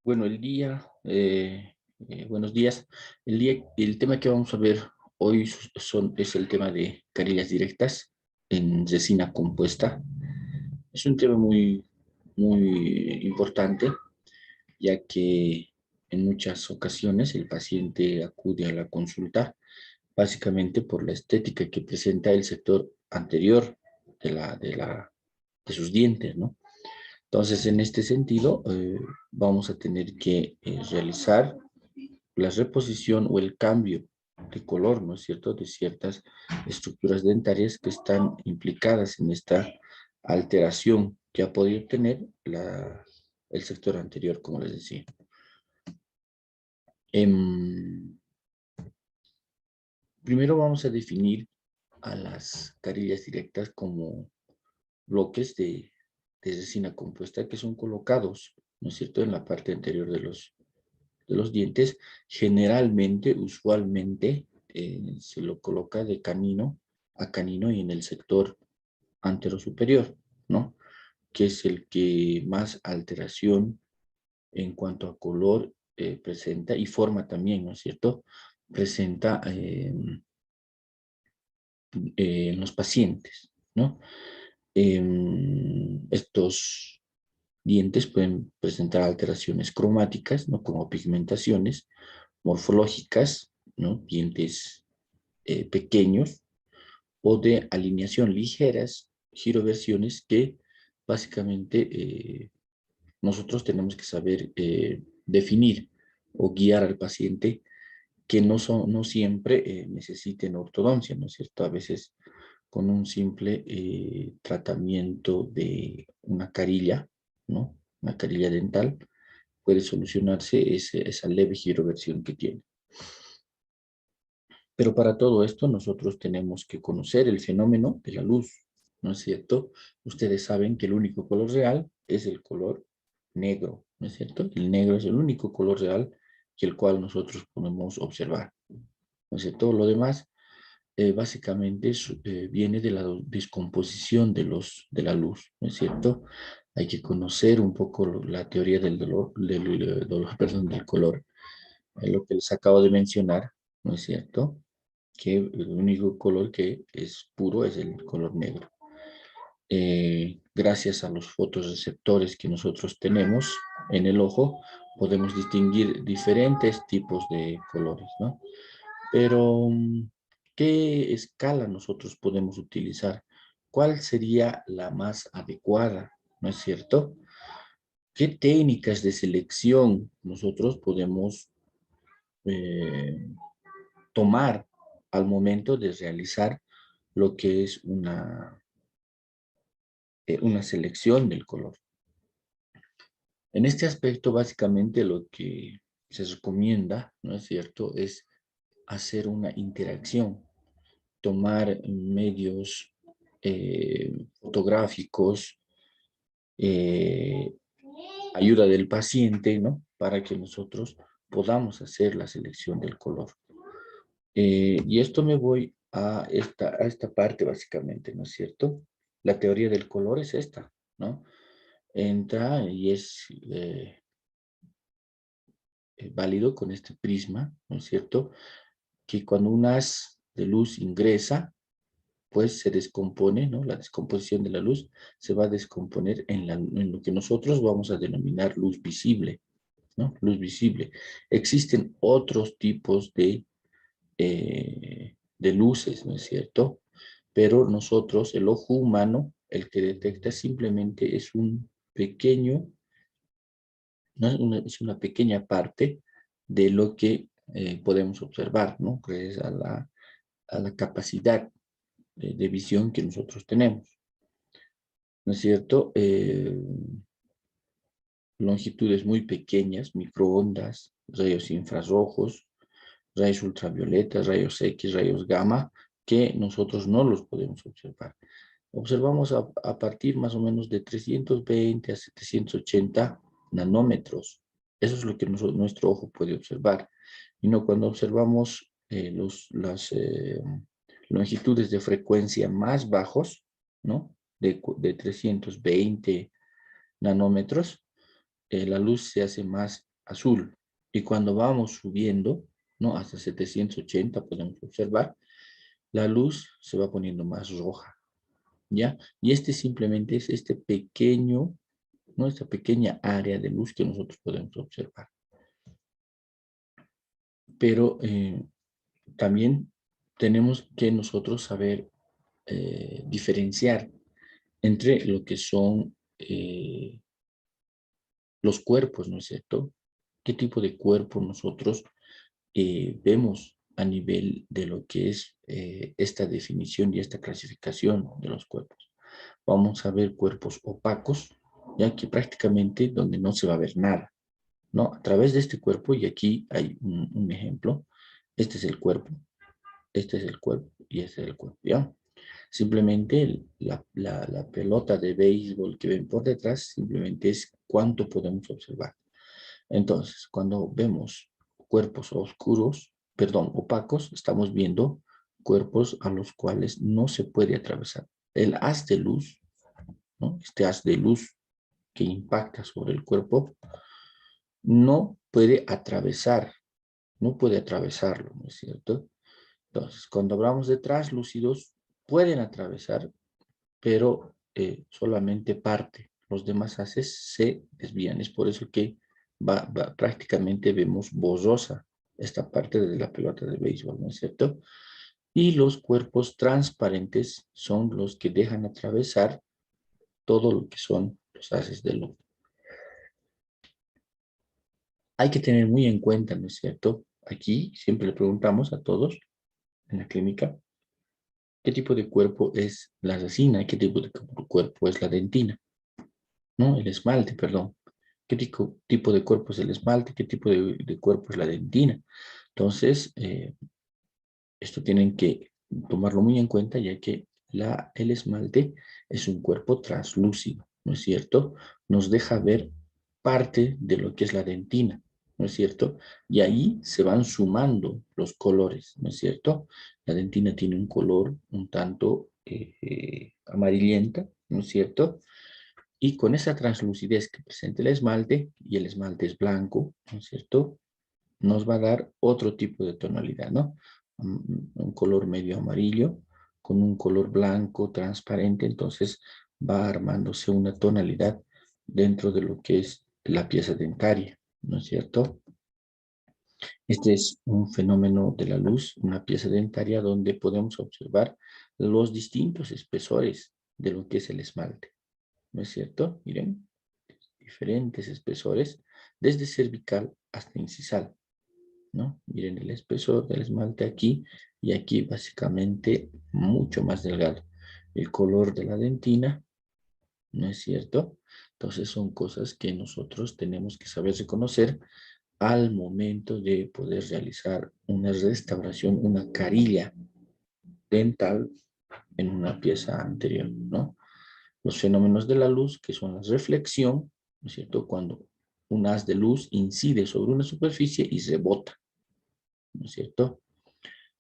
Bueno, buenos días. El tema que vamos a ver hoy es el tema de carillas directas en resina compuesta. Es un tema muy importante, ya que en muchas ocasiones el paciente acude a la consulta básicamente por la estética que presenta el sector anterior de sus dientes, ¿no? Entonces, en este sentido, vamos a tener que realizar la reposición o el cambio de color, ¿no es cierto?, de ciertas estructuras dentarias que están implicadas en esta alteración que ha podido tener el sector anterior, como les decía. Em, Primero vamos a definir a las carillas directas como bloques de resina compuesta que son colocados, ¿no es cierto?, en la parte anterior de los dientes. Generalmente, usualmente, se lo coloca de canino a canino y en el sector anterosuperior, ¿no? Que es el que más alteración en cuanto a color presenta y forma también, ¿no es cierto? Presenta en los pacientes, ¿no? Estos dientes pueden presentar alteraciones cromáticas, ¿no? Como pigmentaciones morfológicas, ¿no? Dientes pequeños o de alineación ligeras, giroversiones que básicamente nosotros tenemos que saber definir o guiar al paciente que no siempre necesiten ortodoncia, ¿no es cierto? A veces con un simple tratamiento de una carilla, ¿no? Una carilla dental, puede solucionarse esa leve giroversión que tiene. Pero para todo esto nosotros tenemos que conocer el fenómeno de la luz, ¿no es cierto? Ustedes saben que el único color real es el color negro, ¿no es cierto? El negro es el único color real que el cual nosotros podemos observar, ¿no es cierto? Lo demás básicamente viene de la descomposición de la luz, ¿no es cierto? Hay que conocer un poco la teoría perdón, del color, lo que les acabo de mencionar, ¿no es cierto? Que el único color que es puro es el color negro. Gracias a los fotorreceptores que nosotros tenemos en el ojo, podemos distinguir diferentes tipos de colores, ¿no? Pero, ¿qué escala nosotros podemos utilizar? ¿Cuál sería la más adecuada? ¿No es cierto? ¿Qué técnicas de selección nosotros podemos eh, tomar al momento de realizar lo que es una selección del color? En este aspecto, básicamente lo que se recomienda, ¿no es cierto?, es hacer una interacción, tomar medios fotográficos, eh, ayuda del paciente, ¿no? Para que nosotros podamos hacer la selección del color. Y esto me voy a esta parte básicamente, ¿no es cierto? La teoría del color es esta, ¿no? Entra y es válido con este prisma, ¿no es cierto? Que cuando un haz de luz ingresa, pues se descompone, ¿no? La descomposición de la luz se va a descomponer en lo que nosotros vamos a denominar luz visible, ¿no? Luz visible. Existen otros tipos de luces, ¿no es cierto? Pero nosotros, el ojo humano, el que detecta simplemente es un pequeño, ¿no? Es una pequeña parte de lo que podemos observar, ¿no? Que es a la capacidad de visión que nosotros tenemos, ¿no es cierto? Longitudes muy pequeñas, microondas, rayos infrarrojos, rayos ultravioletas, rayos X, rayos gamma, que nosotros no los podemos observar. Observamos a partir más o menos de 320 a 780 nanómetros. Eso es lo que nuestro ojo puede observar. Y no cuando observamos las longitudes de frecuencia más bajos, ¿no? De 320 nanómetros, la luz se hace más azul. Y cuando vamos subiendo, ¿no? Hasta 780 podemos observar, la luz se va poniendo más roja, ¿ya? Y este simplemente es este pequeño, ¿no? Esta pequeña área de luz que nosotros podemos observar. Pero también tenemos que nosotros saber diferenciar entre lo que son los cuerpos, ¿no es cierto? ¿Qué tipo de cuerpo nosotros vemos a nivel de lo que es esta definición y esta clasificación de los cuerpos? Vamos a ver cuerpos opacos, ya que prácticamente donde no se va a ver nada, ¿no? A través de este cuerpo, y aquí hay un ejemplo, este es el cuerpo, este es el cuerpo y este es el cuerpo, ¿ya? Simplemente la pelota de béisbol que ven por detrás, simplemente es cuánto podemos observar. Entonces, cuando vemos cuerpos oscuros, perdón, opacos, estamos viendo cuerpos a los cuales no se puede atravesar. El haz de luz, ¿no? Este haz de luz que impacta sobre el cuerpo, no puede atravesar, no puede atravesarlo, ¿no es cierto? Entonces, cuando hablamos de translúcidos, pueden atravesar, pero solamente parte. Los demás haces se desvían. Es por eso que prácticamente vemos borrosa esta parte de la pelota de béisbol, ¿no es cierto? Y los cuerpos transparentes son los que dejan atravesar todo lo que son los haces de luz. Hay que tener muy en cuenta, ¿no es cierto? Aquí siempre le preguntamos a todos en la clínica, ¿qué tipo de cuerpo es la resina? ¿Qué tipo de cuerpo es la dentina? ¿No? El esmalte, perdón. ¿Qué tipo de cuerpo es el esmalte? ¿Qué tipo de cuerpo es la dentina? Entonces, esto tienen que tomarlo muy en cuenta, ya que el esmalte es un cuerpo translúcido, ¿no es cierto? Nos deja ver parte de lo que es la dentina, ¿no es cierto? Y ahí se van sumando los colores, ¿no es cierto? La dentina tiene un color un tanto amarillenta, ¿no es cierto? Y con esa translucidez que presenta el esmalte, y el esmalte es blanco, ¿no es cierto? Nos va a dar otro tipo de tonalidad, ¿no? Un color medio amarillo con un color blanco transparente, entonces va armándose una tonalidad dentro de lo que es la pieza dentaria, ¿no es cierto? Este es un fenómeno de la luz, una pieza dentaria donde podemos observar los distintos espesores de lo que es el esmalte, ¿no es cierto? Miren, diferentes espesores, desde cervical hasta incisal, ¿no? Miren el espesor del esmalte aquí y aquí básicamente mucho más delgado. El color de la dentina, ¿no es cierto? Entonces son cosas que nosotros tenemos que saber reconocer al momento de poder realizar una restauración, una carilla dental en una pieza anterior, ¿no? Los fenómenos de la luz, que son la reflexión, ¿no es cierto? Cuando un haz de luz incide sobre una superficie y rebota, ¿no es cierto?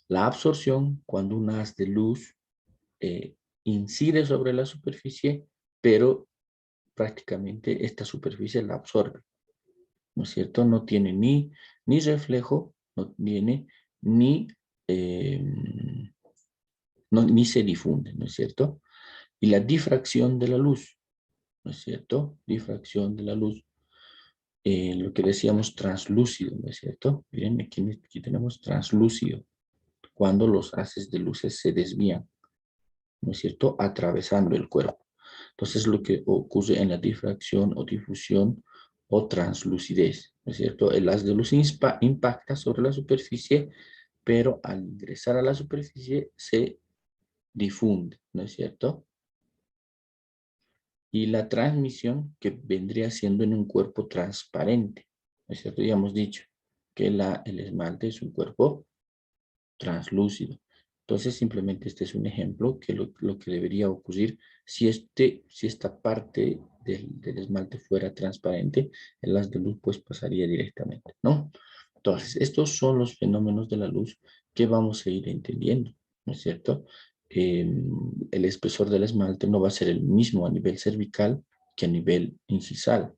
La absorción, cuando un haz de luz incide sobre la superficie, pero prácticamente esta superficie la absorbe, ¿no es cierto? No tiene ni reflejo, no tiene ni, eh, ni se difunde, ¿no es cierto? Y la difracción de la luz, ¿no es cierto? Difracción de la luz, lo que decíamos translúcido, ¿no es cierto? Miren, aquí tenemos translúcido, cuando los haces de luces se desvían, ¿no es cierto? Atravesando el cuerpo. Entonces, lo que ocurre en la difracción o difusión o translucidez, ¿no es cierto? El haz de luz impacta sobre la superficie, pero al ingresar a la superficie se difunde, ¿no es cierto? Y la transmisión que vendría siendo en un cuerpo transparente, ¿no es cierto? Ya hemos dicho que el esmalte es un cuerpo translúcido. Entonces, simplemente este es un ejemplo que lo que debería ocurrir si esta parte del esmalte fuera transparente, el haz de luz pues pasaría directamente, ¿no? Entonces, estos son los fenómenos de la luz que vamos a ir entendiendo, ¿no es cierto? El espesor del esmalte no va a ser el mismo a nivel cervical que a nivel incisal,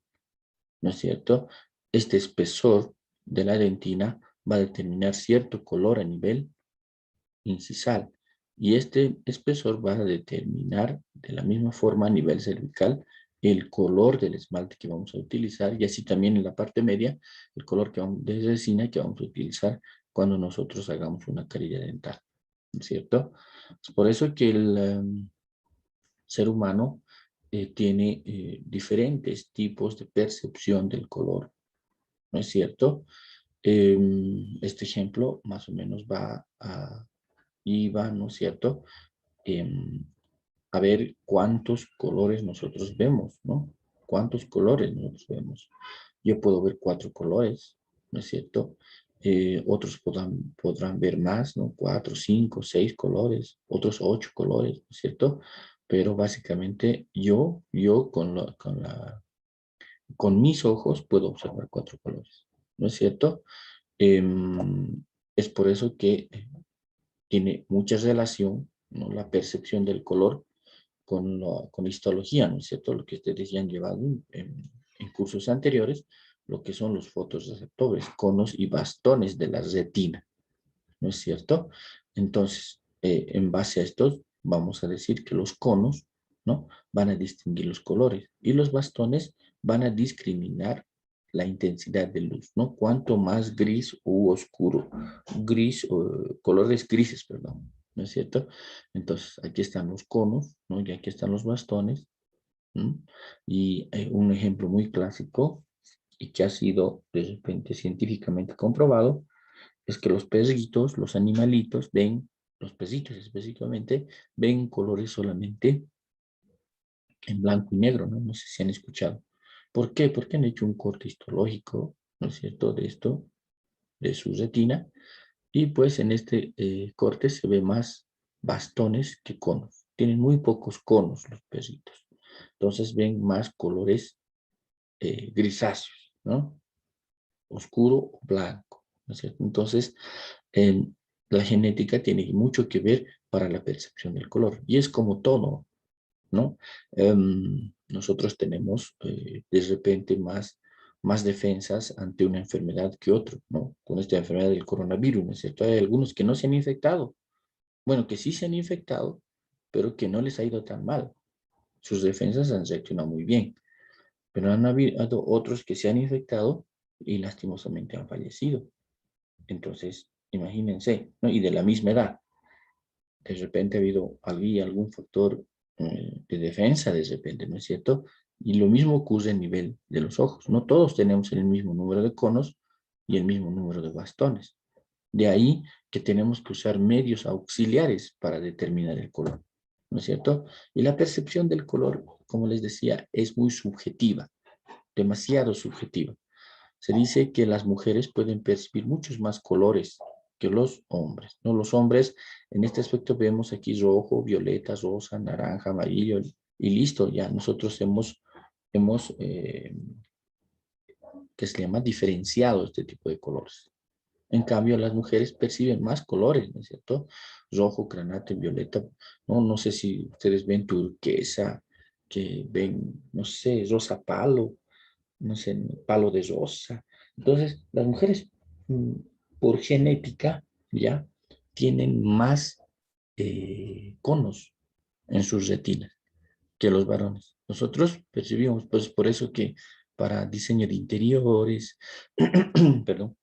¿no es cierto? este espesor de la dentina va a determinar cierto color a nivel incisal. Y este espesor va a determinar de la misma forma a nivel cervical el color del esmalte que vamos a utilizar y así también en la parte media el color de resina que vamos a utilizar cuando nosotros hagamos una carilla dental, ¿cierto? Es por eso que el ser humano tiene diferentes tipos de percepción del color, ¿no es cierto? Este ejemplo más o menos iba, ¿no es cierto? Em, a ver cuántos colores nosotros vemos, ¿no? ¿Cuántos colores nosotros vemos? Yo puedo ver 4 colores, ¿no es cierto? Otros podrán ver más, ¿no? 4, 5, 6 colores, otros 8 colores, ¿no es cierto? Pero básicamente yo con mis ojos puedo observar 4 colores, ¿no es cierto? Es por eso que tiene mucha relación, ¿no? La percepción del color con histología, ¿no es cierto? Lo que ustedes ya han llevado en cursos anteriores, lo que son los fotorreceptores, conos y bastones de la retina, ¿no es cierto? Entonces, en base a estos, vamos a decir que los conos, ¿no? Van a distinguir los colores y los bastones van a discriminar la intensidad de luz, ¿no? Cuanto más gris u oscuro, colores grises, perdón, ¿no es cierto? Entonces, aquí están los conos, ¿no? Y aquí están los bastones, ¿no? Y un ejemplo muy clásico y que ha sido de repente científicamente comprobado es que los perritos, los animalitos ven, los perritos específicamente, ven colores solamente en blanco y negro, ¿no? No sé si han escuchado. ¿Por qué? Porque han hecho un corte histológico, ¿no es cierto?, de esto, de su retina, y pues en este corte se ve más bastones que conos. Tienen muy pocos conos los perritos. Entonces ven más colores grisáceos, ¿no? Oscuro o blanco, ¿no es cierto? Entonces, eh, la genética tiene mucho que ver para la percepción del color. Y es como todo, ¿no? Nosotros tenemos de repente más defensas ante una enfermedad que otro, ¿no? Con esta enfermedad del coronavirus, ¿no es cierto? Hay algunos que no se han infectado, bueno, que sí se han infectado, pero que no les ha ido tan mal. Sus defensas han reaccionado muy bien, pero han habido otros que se han infectado y lastimosamente han fallecido. Entonces, imagínense, ¿no? Y de la misma edad, de repente ha habido algún factor de defensa, de repente, ¿no es cierto? Y lo mismo ocurre a nivel de los ojos. No todos tenemos el mismo número de conos y el mismo número de bastones. De ahí que tenemos que usar medios auxiliares para determinar el color, ¿no es cierto? Y la percepción del color, como les decía, es muy subjetiva, demasiado subjetiva. Se dice que las mujeres pueden percibir muchos más colores que los hombres, ¿no? Los hombres, en este aspecto vemos aquí rojo, violeta, rosa, naranja, amarillo, y listo, ya nosotros hemos que se llama diferenciado este tipo de colores. En cambio, las mujeres perciben más colores, ¿no es cierto? Rojo, granate, violeta, ¿no? No sé si ustedes ven turquesa, que ven, no sé, rosa palo, no sé, palo de rosa. Entonces, las mujeres, mm, por genética, ya, tienen más conos en sus retinas que los varones. Nosotros percibimos, pues, por eso que para diseño de interiores, perdón,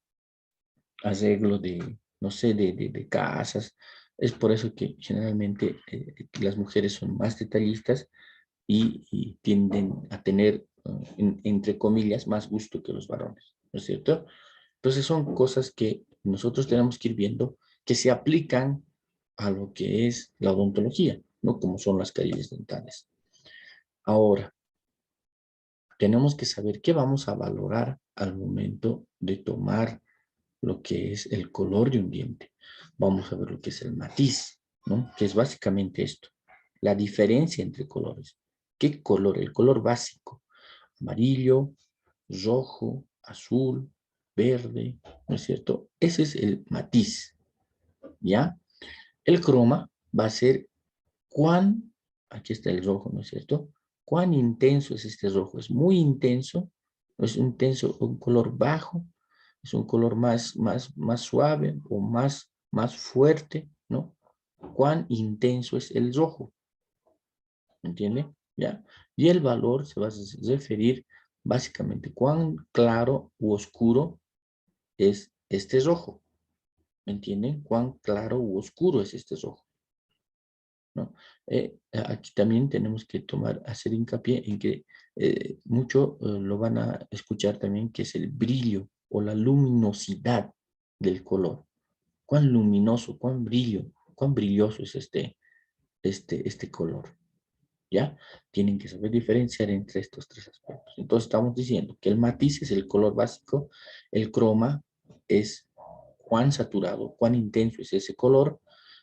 arreglo de, no sé, de casas, es por eso que generalmente las mujeres son más detallistas y tienden a tener, entre comillas, más gusto que los varones, ¿no es cierto? Entonces son cosas que nosotros tenemos que ir viendo que se aplican a lo que es la odontología, ¿no? Como son las caries dentales. Ahora, tenemos que saber qué vamos a valorar al momento de tomar lo que es el color de un diente. Vamos a ver lo que es el matiz, ¿no? Que es básicamente esto, la diferencia entre colores. ¿Qué color? El color básico, amarillo, rojo, azul, verde, ¿no es cierto? Ese es el matiz, ¿ya? El croma va a ser aquí está el rojo, ¿no es cierto? Cuán intenso es este rojo. Es muy intenso, Es un color bajo, es un color más suave o más fuerte, ¿no? Cuán intenso es el rojo, ¿me entiende? ¿Ya? Y el valor se va a referir básicamente cuán claro u oscuro es este rojo, ¿me entienden? Cuán claro u oscuro es este rojo, ¿no? Aquí también tenemos que hacer hincapié en que mucho lo van a escuchar también, que es el brillo o la luminosidad del color. Cuán luminoso, cuán brilloso es este color, ¿ya? Tienen que saber diferenciar entre estos tres aspectos. Entonces estamos diciendo que el matiz es el color básico, el croma es cuán saturado, cuán intenso es ese color,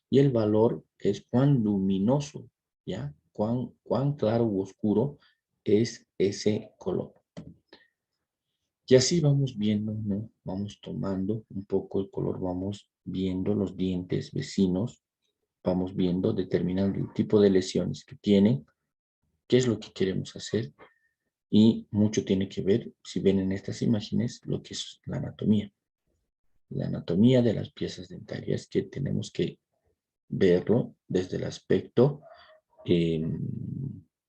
y el valor es cuán luminoso, ¿ya? Cuán claro u oscuro es ese color. Y así vamos viendo, ¿no? Vamos tomando un poco el color, vamos viendo los dientes vecinos, vamos viendo, determinando el tipo de lesiones que tienen, qué es lo que queremos hacer, y mucho tiene que ver, si ven en estas imágenes, lo que es la anatomía de las piezas dentarias, que tenemos que verlo desde el aspecto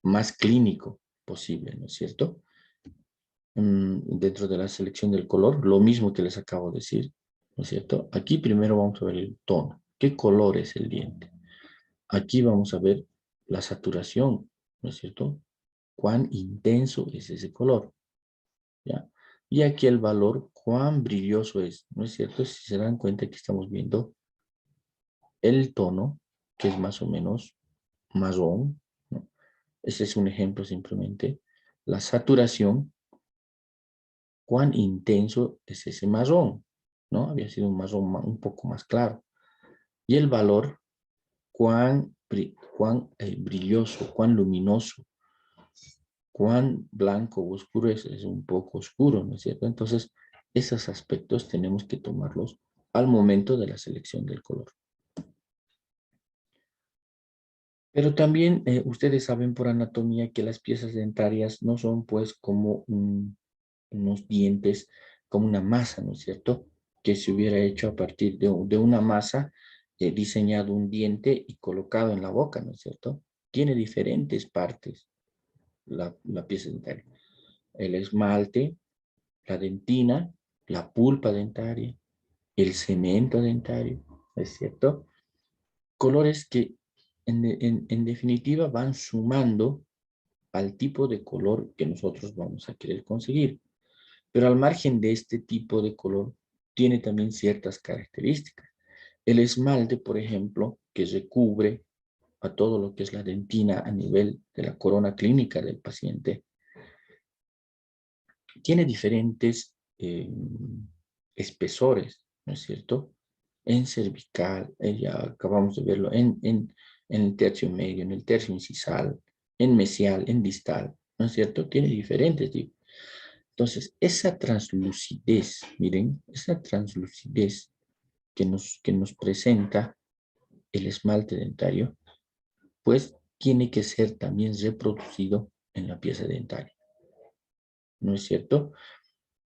más clínico posible, ¿no es cierto? Dentro de la selección del color, lo mismo que les acabo de decir, ¿no es cierto? Aquí primero vamos a ver el tono, qué color es el diente. Aquí vamos a ver la saturación, ¿no es cierto? Cuán intenso es ese color, ¿ya? Y aquí el valor, cuán brilloso es, ¿no es cierto? Si se dan cuenta que estamos viendo el tono, que es más o menos marrón, ¿no? Ese es un ejemplo simplemente. La saturación, cuán intenso es ese marrón, ¿no? Había sido un marrón un poco más claro. Y el valor, cuán brilloso, cuán luminoso, cuán blanco o oscuro es un poco oscuro, ¿no es cierto? Entonces, esos aspectos tenemos que tomarlos al momento de la selección del color. Pero también ustedes saben por anatomía que las piezas dentarias no son pues como unos dientes, como una masa, ¿no es cierto? Que se hubiera hecho a partir de una masa, diseñado un diente y colocado en la boca, ¿no es cierto? Tiene diferentes partes la pieza dentaria. El esmalte, la dentina, la pulpa dentaria, el cemento dentario, ¿es cierto? Colores que en definitiva van sumando al tipo de color que nosotros vamos a querer conseguir. Pero al margen de este tipo de color, tiene también ciertas características. El esmalte, por ejemplo, que recubre a todo lo que es la dentina a nivel de la corona clínica del paciente, tiene diferentes espesores, ¿no es cierto? En cervical, ya acabamos de verlo, en el tercio medio, en el tercio incisal, en mesial, en distal, ¿no es cierto? Tiene diferentes tipos. Entonces, esa translucidez, miren, esa translucidez que nos presenta el esmalte dentario, pues tiene que ser también reproducido en la pieza dentaria, ¿no es cierto?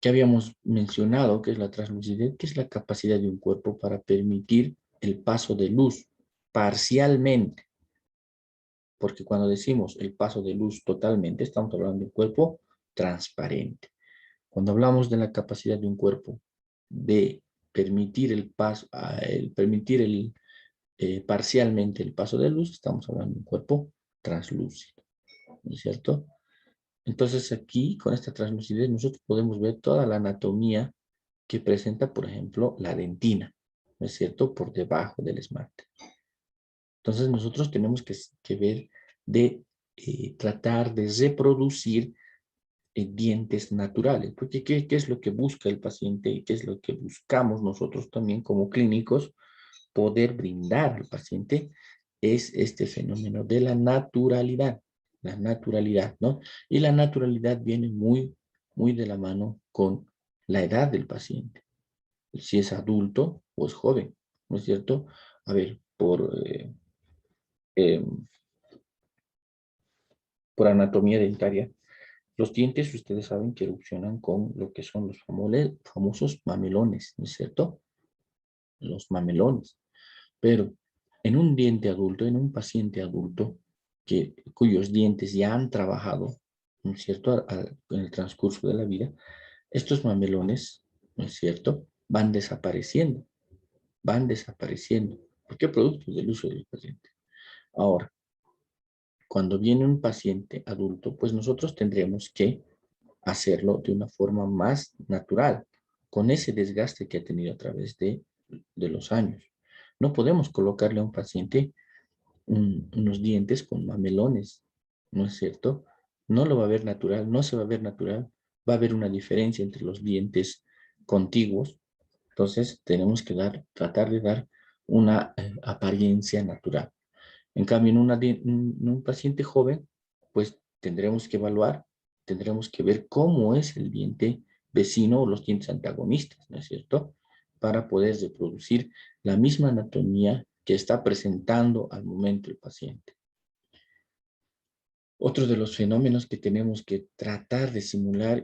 Que habíamos mencionado, que es la translucidez, que es la capacidad de un cuerpo para permitir el paso de luz parcialmente, porque cuando decimos el paso de luz totalmente, estamos hablando de un cuerpo transparente. Cuando hablamos de la capacidad de un cuerpo de permitir el paso, parcialmente el paso de luz, estamos hablando de un cuerpo translúcido, ¿no es cierto? Entonces aquí, con esta translucidez, nosotros podemos ver toda la anatomía que presenta, por ejemplo, la dentina, ¿no es cierto? Por debajo del esmalte. Entonces nosotros tenemos que ver de tratar de reproducir dientes naturales, porque ¿qué es lo que busca el paciente y qué es lo que buscamos nosotros también como clínicos poder brindar al paciente? Es este fenómeno de la naturalidad, ¿no? Y la naturalidad viene muy de la mano con la edad del paciente, si es adulto o es joven, ¿no es cierto? A ver, eh, por anatomía dentaria, Los dientes, ustedes saben que erupcionan con lo que son los famosos mamelones, ¿no es cierto? Los mamelones. Pero en un diente adulto, en un paciente adulto, cuyos dientes ya han trabajado, ¿no es cierto?, en el transcurso de la vida, estos mamelones, ¿no es cierto?, van desapareciendo, van desapareciendo. ¿Por qué? Producto del uso del paciente. Ahora, cuando viene un paciente adulto, pues nosotros tendremos que hacerlo de una forma más natural, con ese desgaste que ha tenido a través de los años. No podemos colocarle a un paciente unos dientes con mamelones, ¿no es cierto? No lo va a ver natural, no se va a ver natural, va a haber una diferencia entre los dientes contiguos, entonces tenemos que tratar de dar una apariencia natural. En cambio, en un paciente joven, pues tendremos que evaluar, tendremos que ver cómo es el diente vecino o los dientes antagonistas, ¿no es cierto? Para poder reproducir la misma anatomía que está presentando al momento el paciente. Otro de los fenómenos que tenemos que tratar de simular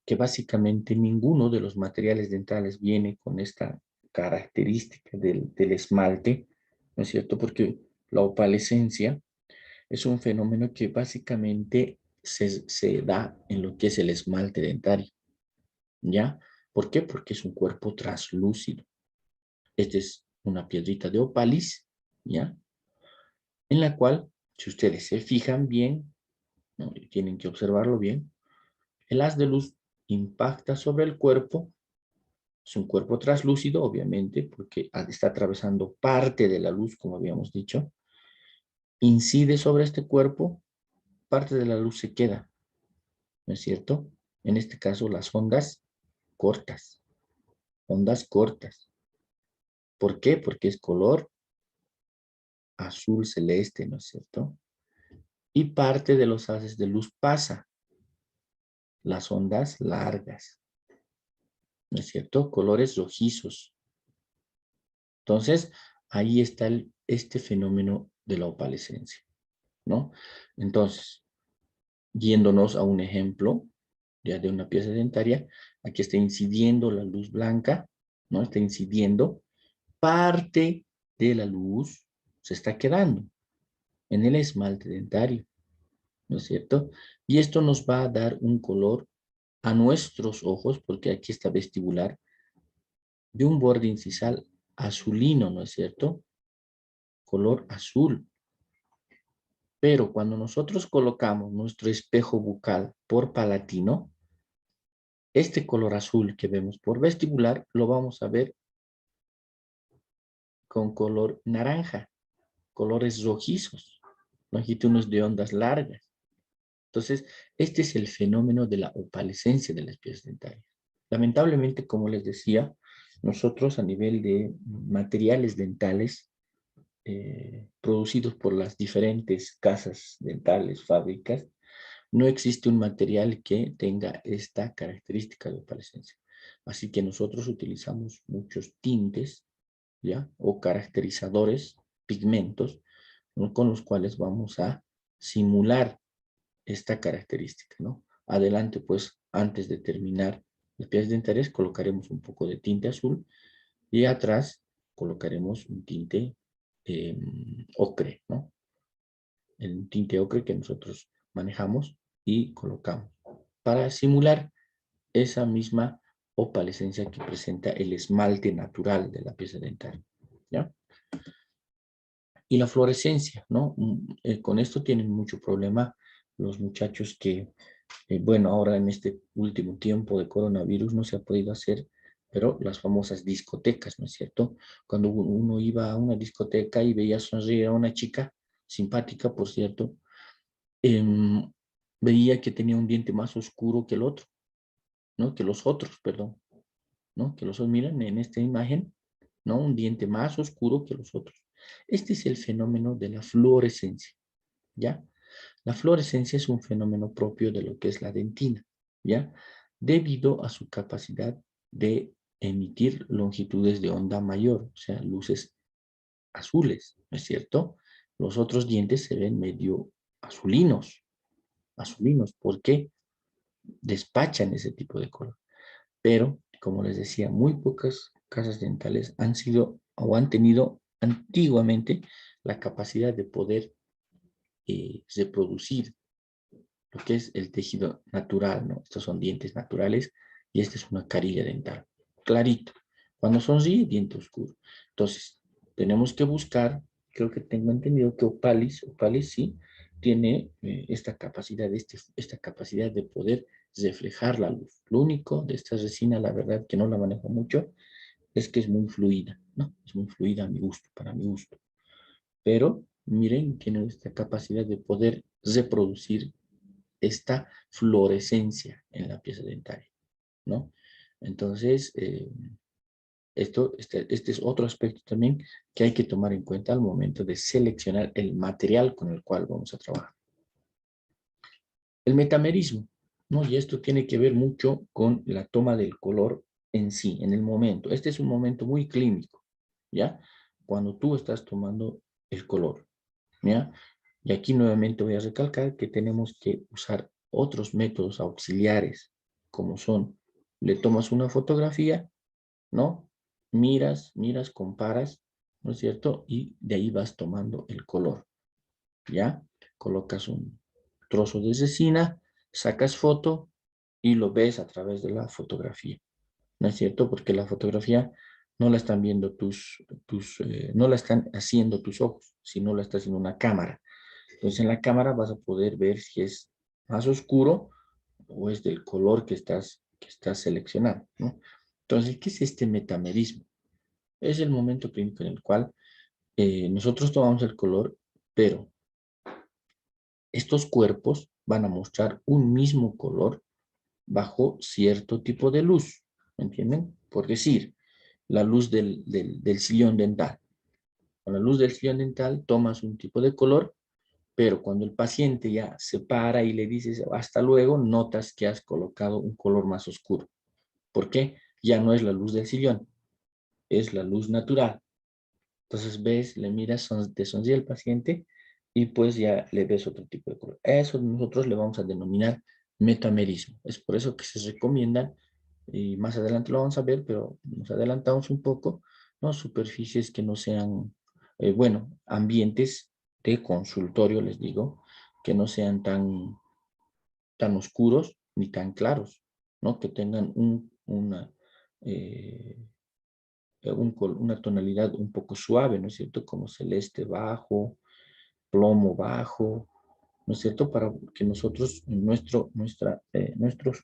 que básicamente ninguno de los materiales dentales viene con esta característica del esmalte, ¿no es cierto? Porque la opalescencia es un fenómeno que básicamente se da en lo que es el esmalte dentario, ¿ya? ¿Por qué? Porque es un cuerpo translúcido. Esta es una piedrita de opalis, ¿ya? En la cual, si ustedes se fijan bien, ¿no? Y tienen que observarlo bien, el haz de luz impacta sobre el cuerpo. Es un cuerpo translúcido, obviamente, porque está atravesando parte de la luz, como habíamos dicho. Incide sobre este cuerpo, parte de la luz se queda, ¿no es cierto? En este caso, las ondas cortas, ondas cortas. ¿Por qué? Porque es color azul celeste, ¿no es cierto? Y parte de los haces de luz pasa, las ondas largas, ¿no es cierto? Colores rojizos. Entonces, ahí está este fenómeno de la opalescencia, ¿no? Entonces, yéndonos a un ejemplo ya de una pieza dentaria, aquí está incidiendo la luz blanca, ¿no? Está incidiendo, parte de la luz se está quedando en el esmalte dentario, ¿no es cierto? Y esto nos va a dar un color a nuestros ojos, porque aquí está vestibular, de un borde incisal azulino, ¿no es cierto? Color azul. Pero cuando nosotros colocamos nuestro espejo bucal por palatino, este color azul que vemos por vestibular lo vamos a ver con color naranja, colores rojizos, longitudes de ondas largas. Entonces, este es el fenómeno de la opalescencia de las piezas dentarias. Lamentablemente, como les decía, nosotros a nivel de materiales dentales producidos por las diferentes casas dentales, fábricas, no existe un material que tenga esta característica de opalescencia. Así que nosotros utilizamos muchos tintes, ¿ya? O caracterizadores, pigmentos, ¿no? Con los cuales vamos a simular esta característica, ¿no? Adelante, pues, antes de terminar las piezas dentarias, colocaremos un poco de tinte azul y atrás colocaremos un tinte ocre, ¿no? El tinte ocre que nosotros manejamos y colocamos para simular esa misma opalescencia que presenta el esmalte natural de la pieza dentaria, ¿ya? Y la fluorescencia, ¿no? Con esto tienen mucho problema los muchachos que, bueno, ahora en este último tiempo de coronavirus no se ha podido hacer, pero las famosas discotecas, ¿no es cierto? Cuando uno iba a una discoteca y veía sonreír a una chica, simpática, por cierto, em, veía que tenía un diente más oscuro que el otro, ¿no? Que los otros, perdón, ¿no? Que los otros, miren en esta imagen, ¿no? Un diente más oscuro que los otros. Este es el fenómeno de la fluorescencia, ¿ya? La fluorescencia es un fenómeno propio de lo que es la dentina, ¿ya? Debido a su capacidad de emitir longitudes de onda mayor, o sea, luces azules, ¿no es cierto? Los otros dientes se ven medio azulinos, azulinos, porque despachan ese tipo de color. Pero, como les decía, muy pocas casas dentales han sido o han tenido antiguamente la capacidad de poder reproducir lo que es el tejido natural, ¿no? Estos son dientes naturales y esta es una carilla dental, clarito. Cuando sonríe, diente oscuro. Entonces, tenemos que buscar, creo que tengo entendido que Opalis sí, tiene esta capacidad de poder reflejar la luz. Lo único de esta resina, la verdad que no la manejo mucho, es que es muy fluida, ¿no? Es muy fluida a mi gusto, para mi gusto. Pero miren, tiene esta capacidad de poder reproducir esta fluorescencia en la pieza dentaria, ¿no? Entonces, este es otro aspecto también que hay que tomar en cuenta al momento de seleccionar el material con el cual vamos a trabajar. El metamerismo, ¿no? Y esto tiene que ver mucho con la toma del color en sí, en el momento. Este es un momento muy clínico, ¿ya? Cuando tú estás tomando el color, ¿ya? Y aquí nuevamente voy a recalcar que tenemos que usar otros métodos auxiliares, como son, le tomas una fotografía, ¿no? Miras, comparas, ¿no es cierto? Y de ahí vas tomando el color, ¿ya? Colocas un trozo de resina, sacas foto y lo ves a través de la fotografía, ¿no es cierto? Porque la fotografía no la están viendo no la están haciendo tus ojos, sino la está haciendo una cámara. Entonces en la cámara vas a poder ver si es más oscuro o es del color que estás seleccionando, ¿no? Entonces, ¿qué es este metamerismo? Es el momento clínico en el cual nosotros tomamos el color, pero estos cuerpos van a mostrar un mismo color bajo cierto tipo de luz, ¿me entienden? Por decir, la luz del sillón dental. Con la luz del sillón dental tomas un tipo de color, pero cuando el paciente ya se para y le dices hasta luego, notas que has colocado un color más oscuro. ¿Por qué? Ya no es la luz del sillón, es la luz natural. Entonces ves, le miras, te sonríe el paciente y pues ya le ves otro tipo de color. Eso nosotros le vamos a denominar metamerismo. Es por eso que se recomiendan, y más adelante lo vamos a ver, pero nos adelantamos un poco, ¿no? Superficies que no sean, bueno, ambientes de consultorio, les digo, que no sean tan oscuros ni tan claros, ¿no? Que tengan eh, una tonalidad un poco suave, ¿no es cierto? Como celeste bajo, plomo bajo, ¿no es cierto? Para que nuestros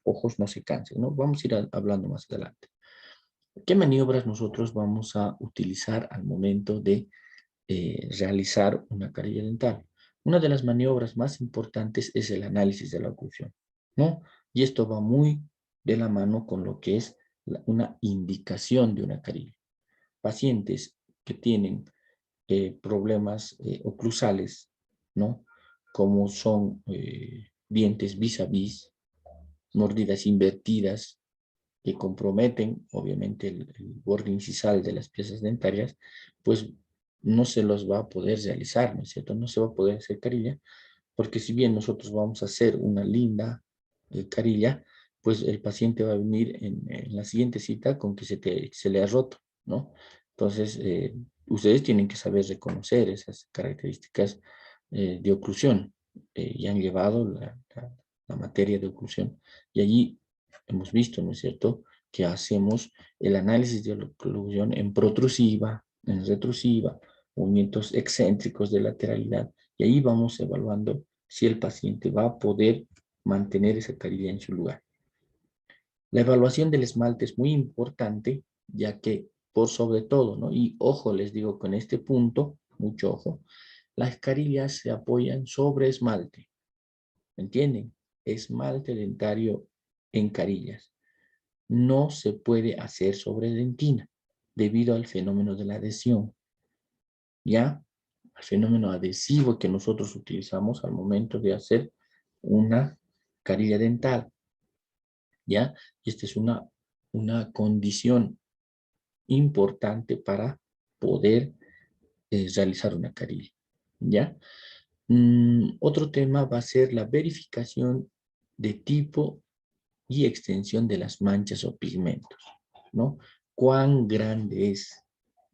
ojos no se cansen, ¿no? Vamos a ir hablando más adelante. ¿Qué maniobras nosotros vamos a utilizar al momento de realizar una carilla dental? Una de las maniobras más importantes es el análisis de la oclusión, ¿no? Y esto va muy de la mano con lo que es una indicación de una carilla. Pacientes que tienen problemas oclusales, ¿no? Como son dientes vis a vis, mordidas invertidas, que comprometen, obviamente, el borde incisal de las piezas dentarias, pues no se los va a poder realizar, ¿no es cierto? No se va a poder hacer carilla, porque si bien nosotros vamos a hacer una linda carilla, pues el paciente va a venir en la siguiente cita con que se le ha roto, ¿no? Entonces, ustedes tienen que saber reconocer esas características de oclusión y han llevado la materia de oclusión. Y allí hemos visto, ¿no es cierto?, que hacemos el análisis de la oclusión en protrusiva, en retrusiva, movimientos excéntricos de lateralidad, y ahí vamos evaluando si el paciente va a poder mantener esa carilla en su lugar. La evaluación del esmalte es muy importante, ya que por sobre todo, ¿no? Y ojo, les digo con este punto, mucho ojo, las carillas se apoyan sobre esmalte, ¿me entienden? Esmalte dentario en carillas. No se puede hacer sobre dentina debido al fenómeno de la adhesión, ¿ya? Al fenómeno adhesivo que nosotros utilizamos al momento de hacer una carilla dental, ¿ya? Y esta es una condición importante para poder realizar una carilla, ¿ya? Otro tema va a ser la verificación de tipo y extensión de las manchas o pigmentos, ¿no? Cuán grande es,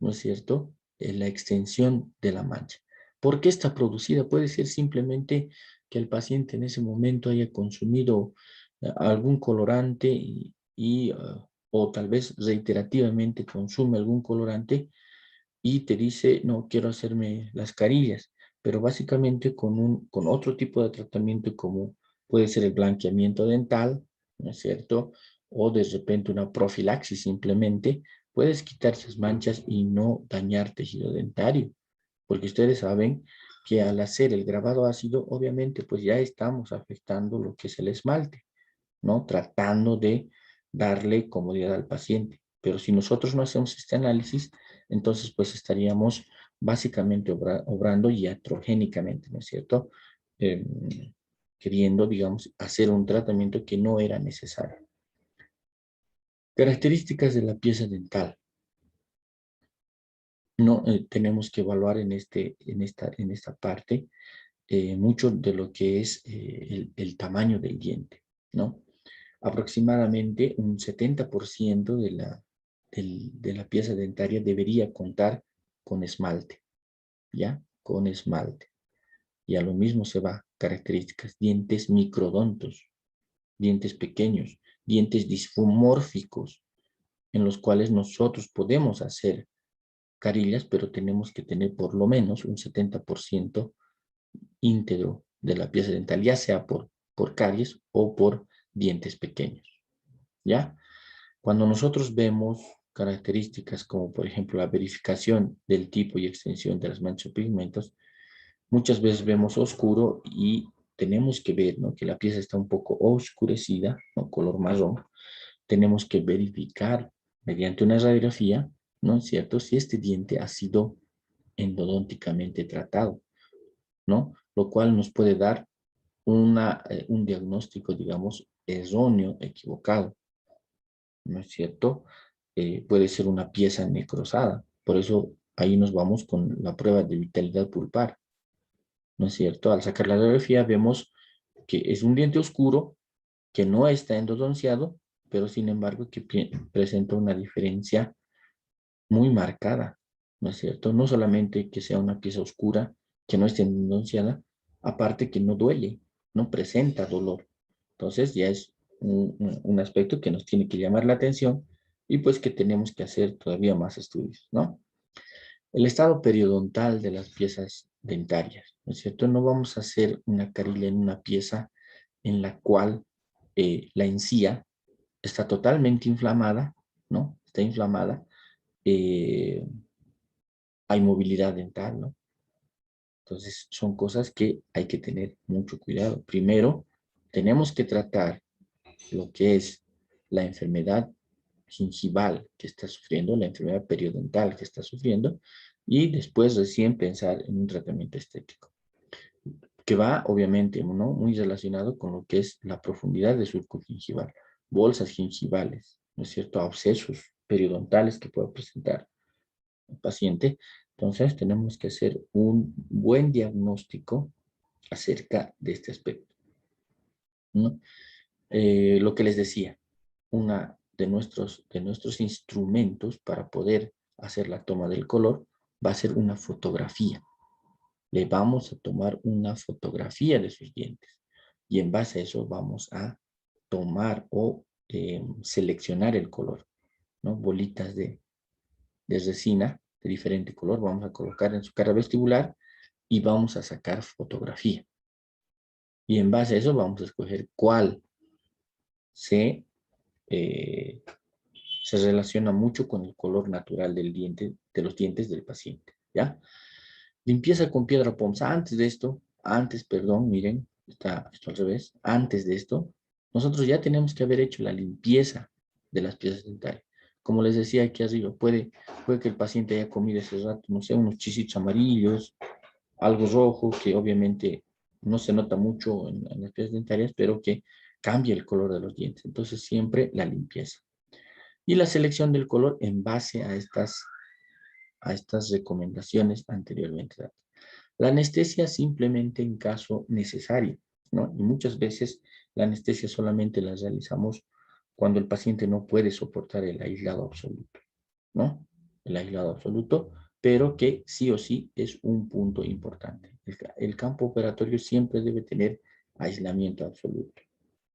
¿no es cierto?, la extensión de la mancha. ¿Por qué está producida? Puede ser simplemente que el paciente en ese momento haya consumido algún colorante o tal vez reiterativamente consume algún colorante y te dice, no, quiero hacerme las carillas, pero básicamente con otro tipo de tratamiento como puede ser el blanqueamiento dental, ¿no es cierto? O de repente una profilaxis simplemente, puedes quitar esas manchas y no dañar tejido dentario, porque ustedes saben que al hacer el grabado ácido, obviamente pues ya estamos afectando lo que es el esmalte, ¿no? Tratando de darle comodidad al paciente. Pero si nosotros no hacemos este análisis, entonces pues estaríamos básicamente obrando iatrogénicamente, ¿no es cierto? Eh, Queriendo, digamos, hacer un tratamiento que no era necesario. Características de la pieza dental. No, tenemos que evaluar en esta parte mucho de lo que es el tamaño del diente, ¿no? Aproximadamente un 70% de la pieza dentaria debería contar con esmalte, ¿ya? Con esmalte. Y a lo mismo se va características, dientes microdontos, dientes pequeños, dientes disfomórficos, en los cuales nosotros podemos hacer carillas, pero tenemos que tener por lo menos un 70% íntegro de la pieza dental, ya sea por caries o por dientes pequeños, ¿ya? Cuando nosotros vemos características como, por ejemplo, la verificación del tipo y extensión de las manchas o pigmentos, muchas veces vemos oscuro y tenemos que ver, ¿no?, que la pieza está un poco oscurecida, ¿no?, color marrón. Tenemos que verificar mediante una radiografía, ¿no es cierto?, si este diente ha sido endodónticamente tratado, ¿no? Lo cual nos puede dar un diagnóstico, digamos, erróneo, equivocado, ¿no es cierto? Puede ser una pieza necrosada. Por eso ahí nos vamos con la prueba de vitalidad pulpar, ¿no es cierto? Al sacar la radiografía vemos que es un diente oscuro, que no está endodonciado, pero sin embargo que presenta una diferencia muy marcada, ¿no es cierto? No solamente que sea una pieza oscura, que no esté endodonciada, aparte que no duele, no presenta dolor. Entonces ya es un aspecto que nos tiene que llamar la atención y pues que tenemos que hacer todavía más estudios, ¿no? El estado periodontal de las piezas dentarias, ¿no es cierto? No vamos a hacer una carilla en una pieza en la cual la encía está totalmente inflamada, ¿no? Está inflamada, eh, hay movilidad dental, ¿no? Entonces son cosas que hay que tener mucho cuidado. Primero, tenemos que tratar lo que es la enfermedad gingival que está sufriendo, la enfermedad periodontal que está sufriendo, y después recién pensar en un tratamiento estético, que va obviamente, ¿no?, muy relacionado con lo que es la profundidad de surco gingival, bolsas gingivales, ¿no es cierto?, abscesos periodontales que pueda presentar el paciente. Entonces tenemos que hacer un buen diagnóstico acerca de este aspecto, ¿no? Lo que les decía, una de nuestros instrumentos para poder hacer la toma del color va a ser una fotografía. Le vamos a tomar una fotografía de sus dientes y en base a eso vamos a tomar o seleccionar el color, ¿no? Bolitas de resina de diferente color vamos a colocar en su cara vestibular y vamos a sacar fotografía. Y en base a eso vamos a escoger cuál se eh, se relaciona mucho con el color natural del diente, de los dientes del paciente, ¿ya? Limpieza con piedra POMS. Perdón, miren, está esto al revés. Antes de esto, nosotros ya tenemos que haber hecho la limpieza de las piezas dentarias. Como les decía aquí arriba, puede que el paciente haya comido ese rato, no sé, unos chisitos amarillos, algo rojo, que obviamente no se nota mucho en las piezas dentarias, pero que cambia el color de los dientes. Entonces, siempre la limpieza. Y la selección del color en base a estas recomendaciones anteriormente dadas. La anestesia simplemente en caso necesario, ¿no? Y muchas veces la anestesia solamente la realizamos cuando el paciente no puede soportar el aislado absoluto, ¿no? El aislado absoluto, pero que sí o sí es un punto importante. El campo operatorio siempre debe tener aislamiento absoluto,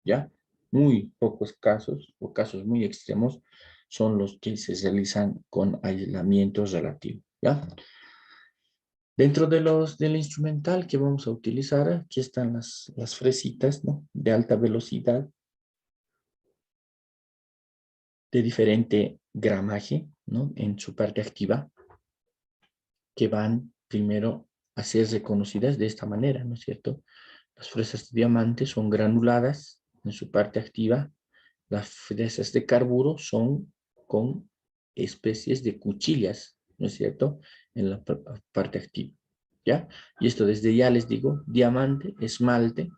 ¿ya? Muy pocos casos o casos muy extremos son los que se realizan con aislamiento relativo, ¿ya? Dentro del instrumental que vamos a utilizar, aquí están las fresitas, ¿no? De alta velocidad, de diferente gramaje, ¿no? En su parte activa, que van primero a ser reconocidas de esta manera, ¿no es cierto? Las fresas de diamante son granuladas en su parte activa. Las fresas de carburo son con especies de cuchillas, ¿no es cierto? En la parte activa, ¿ya? Y esto desde ya les digo, diamante, esmalte,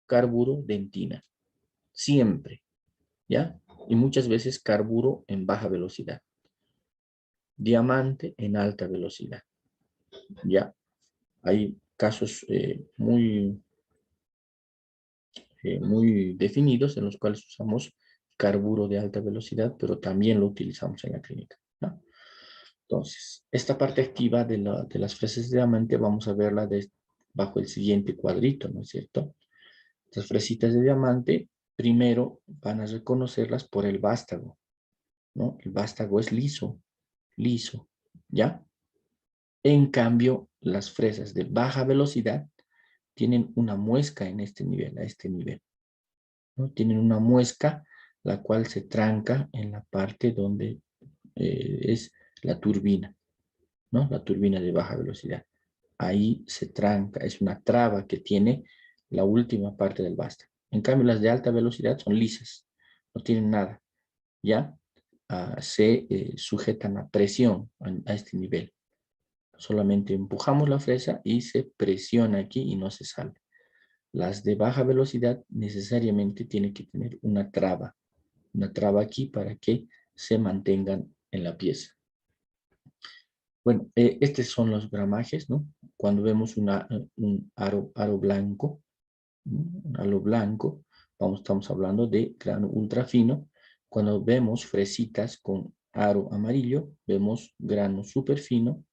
carburo, dentina. Siempre, ¿ya? Y muchas veces carburo en baja velocidad. Diamante en alta velocidad, ¿ya? Hay casos muy definidos en los cuales usamos carburo de alta velocidad, pero también lo utilizamos en la clínica, ¿no? Entonces, esta parte activa de las fresas de diamante vamos a verla bajo el siguiente cuadrito, ¿no es cierto? Las fresitas de diamante, primero van a reconocerlas por el vástago, ¿no? El vástago es liso, liso, ¿ya? En cambio, las fresas de baja velocidad tienen una muesca en este nivel, a este nivel, ¿no? Tienen una muesca la cual se tranca en la parte donde es la turbina, ¿no? La turbina de baja velocidad. Ahí se tranca, es una traba que tiene la última parte del vástago. En cambio, las de alta velocidad son lisas, no tienen nada, ¿ya? Se sujetan a presión a este nivel. Solamente empujamos la fresa y se presiona aquí y no se sale. Las de baja velocidad necesariamente tienen que tener una traba aquí para que se mantengan en la pieza. Bueno, estos son los gramajes, ¿no? Cuando vemos un aro blanco, ¿no? Un aro blanco, estamos hablando de grano ultra fino. Cuando vemos fresitas con aro amarillo, vemos grano súper fino.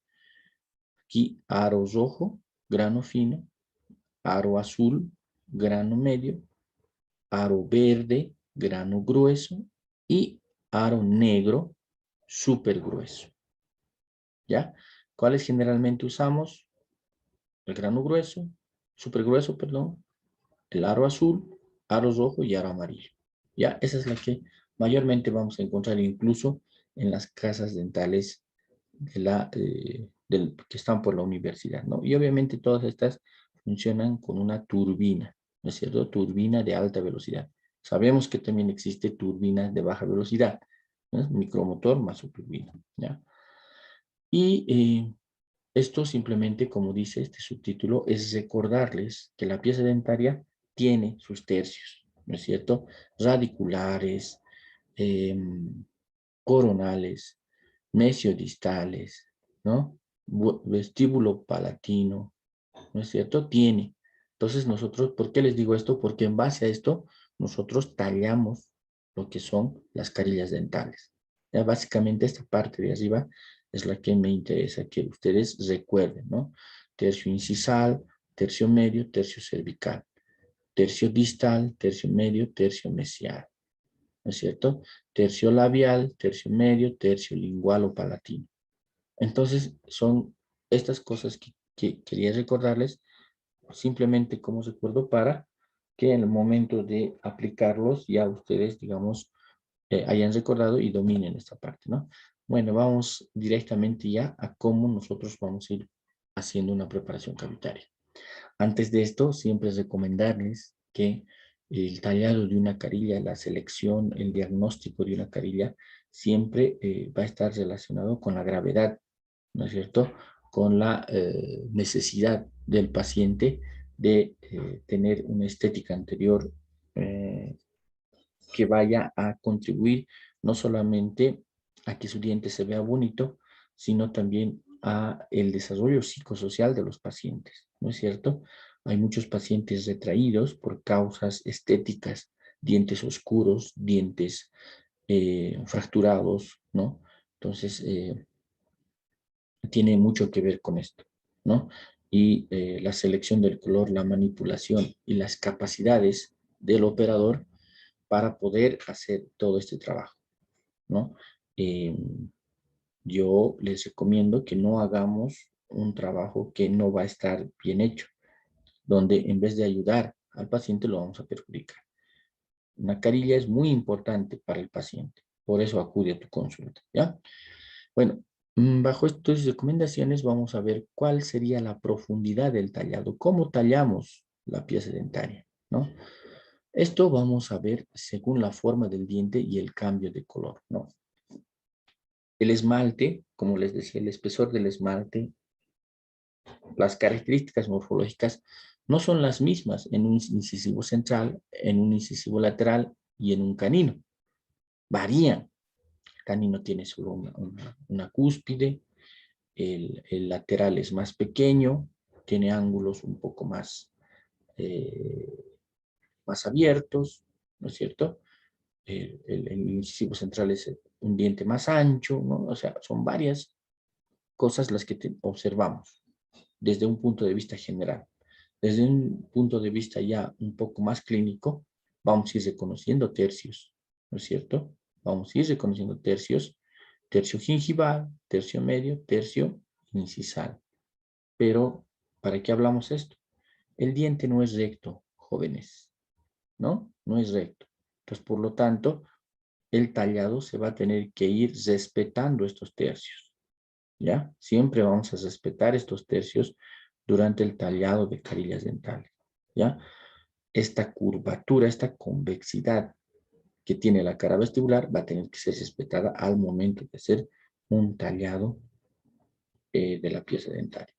Aquí aro rojo, grano fino, aro azul, grano medio, aro verde, grano grueso y aro negro, súper grueso, ¿ya? ¿Cuáles generalmente usamos? El grano grueso, súper grueso, perdón, el aro azul, aro rojo y aro amarillo, ¿ya? Esa es la que mayormente vamos a encontrar incluso en las casas dentales que están por la universidad, ¿no? Y obviamente todas estas funcionan con una turbina, ¿no es cierto? Turbina de alta velocidad. Sabemos que también existe turbina de baja velocidad, ¿no? Micromotor más su turbina, ¿ya? Y esto simplemente, como dice este subtítulo, es recordarles que la pieza dentaria tiene sus tercios, ¿no es cierto? Radiculares, coronales, mesiodistales, ¿no? Vestíbulo palatino, ¿no es cierto? Tiene. Entonces nosotros, ¿por qué les digo esto? Porque en base a esto, nosotros tallamos lo que son las carillas dentales. Ya básicamente esta parte de arriba es la que me interesa que ustedes recuerden, ¿no? Tercio incisal, tercio medio, tercio cervical, tercio distal, tercio medio, tercio mesial, ¿no es cierto? Tercio labial, tercio medio, tercio lingual o palatino. Entonces, son estas cosas que quería recordarles, simplemente como recuerdo para que en el momento de aplicarlos ya ustedes, digamos, hayan recordado y dominen esta parte, ¿no? Bueno, vamos directamente ya a cómo nosotros vamos a ir haciendo una preparación cavitaria. Antes de esto, siempre es recomendarles que el tallado de una carilla, la selección, el diagnóstico de una carilla, siempre va a estar relacionado con la gravedad, ¿no es cierto? Con la necesidad del paciente de tener una estética anterior eh, que vaya a contribuir no solamente a que su diente se vea bonito, sino también a el desarrollo psicosocial de los pacientes, ¿no es cierto? Hay muchos pacientes retraídos por causas estéticas, dientes oscuros, dientes fracturados, ¿no? Entonces, tiene mucho que ver con esto, ¿no? Y la selección del color, la manipulación y las capacidades del operador para poder hacer todo este trabajo, ¿no? Eh, yo les recomiendo que no hagamos un trabajo que no va a estar bien hecho, donde en vez de ayudar al paciente lo vamos a perjudicar. Una carilla es muy importante para el paciente, por eso acude a tu consulta, ¿ya? Bueno, bajo estas recomendaciones vamos a ver cuál sería la profundidad del tallado, cómo tallamos la pieza dentaria, ¿no? Esto vamos a ver según la forma del diente y el cambio de color, ¿no? El esmalte, como les decía, el espesor del esmalte, las características morfológicas no son las mismas en un incisivo central, en un incisivo lateral y en un canino. Varían. El canino tiene solo una cúspide, el lateral es más pequeño, tiene ángulos un poco eh, más abiertos, ¿no es cierto? El incisivo central es un diente más ancho, ¿no? O sea, son varias cosas las que observamos desde un punto de vista general. Desde un punto de vista ya un poco más clínico, vamos a ir reconociendo tercios, ¿no es cierto? Vamos a ir reconociendo tercios, tercio gingival, tercio medio, tercio incisal. Pero, ¿para qué hablamos esto? El diente no es recto, jóvenes, ¿no? No es recto. Entonces, por lo tanto, el tallado se va a tener que ir respetando estos tercios, ¿ya? Siempre vamos a respetar estos tercios durante el tallado de carillas dentales, ¿ya? Esta curvatura, esta convexidad que tiene la cara vestibular va a tener que ser respetada al momento de hacer un tallado de la pieza dentaria.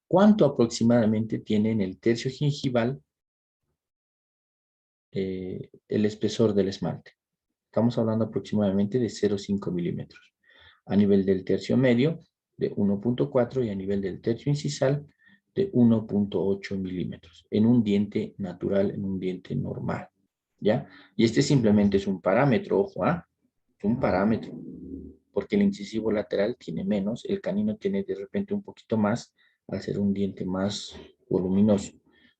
¿Cuánto aproximadamente tiene en el tercio gingival el espesor del esmalte? Estamos hablando aproximadamente de 0,5 milímetros. A nivel del tercio medio, de 1,4 y a nivel del tercio incisal, de 1,8 milímetros. En un diente natural, en un diente normal. ¿Ya? Y este simplemente es un parámetro, ojo, ¿ah? Es un parámetro. Porque el incisivo lateral tiene menos, el canino tiene de repente un poquito más, al ser un diente más voluminoso.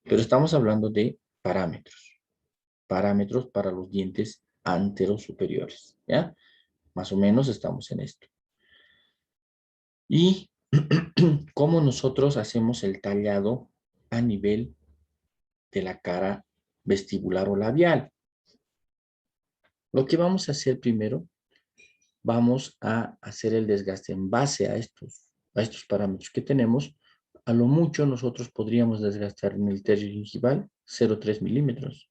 Pero estamos hablando de parámetros. Parámetros para los dientes anteros superiores, ¿ya? Más o menos estamos en esto. Y cómo nosotros hacemos el tallado a nivel de la cara vestibular o labial. Lo que vamos a hacer primero, vamos a hacer el desgaste en base a estos parámetros que tenemos. A lo mucho nosotros podríamos desgastar en el tercio gingival 0,3 milímetros,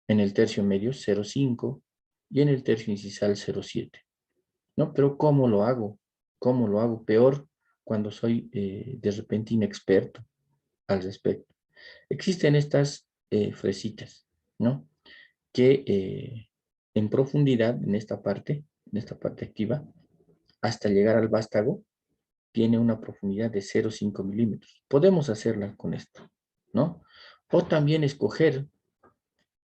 en el tercio medio 0,5 y en el tercio incisal 0,7. ¿No? Pero ¿cómo lo hago? ¿Cómo lo hago? Peor cuando soy de repente inexperto al respecto. Existen estas fresitas, ¿no? Que en profundidad, en esta parte activa, hasta llegar al vástago, tiene una profundidad de 0,5 milímetros. Podemos hacerla con esto, ¿no? O también escoger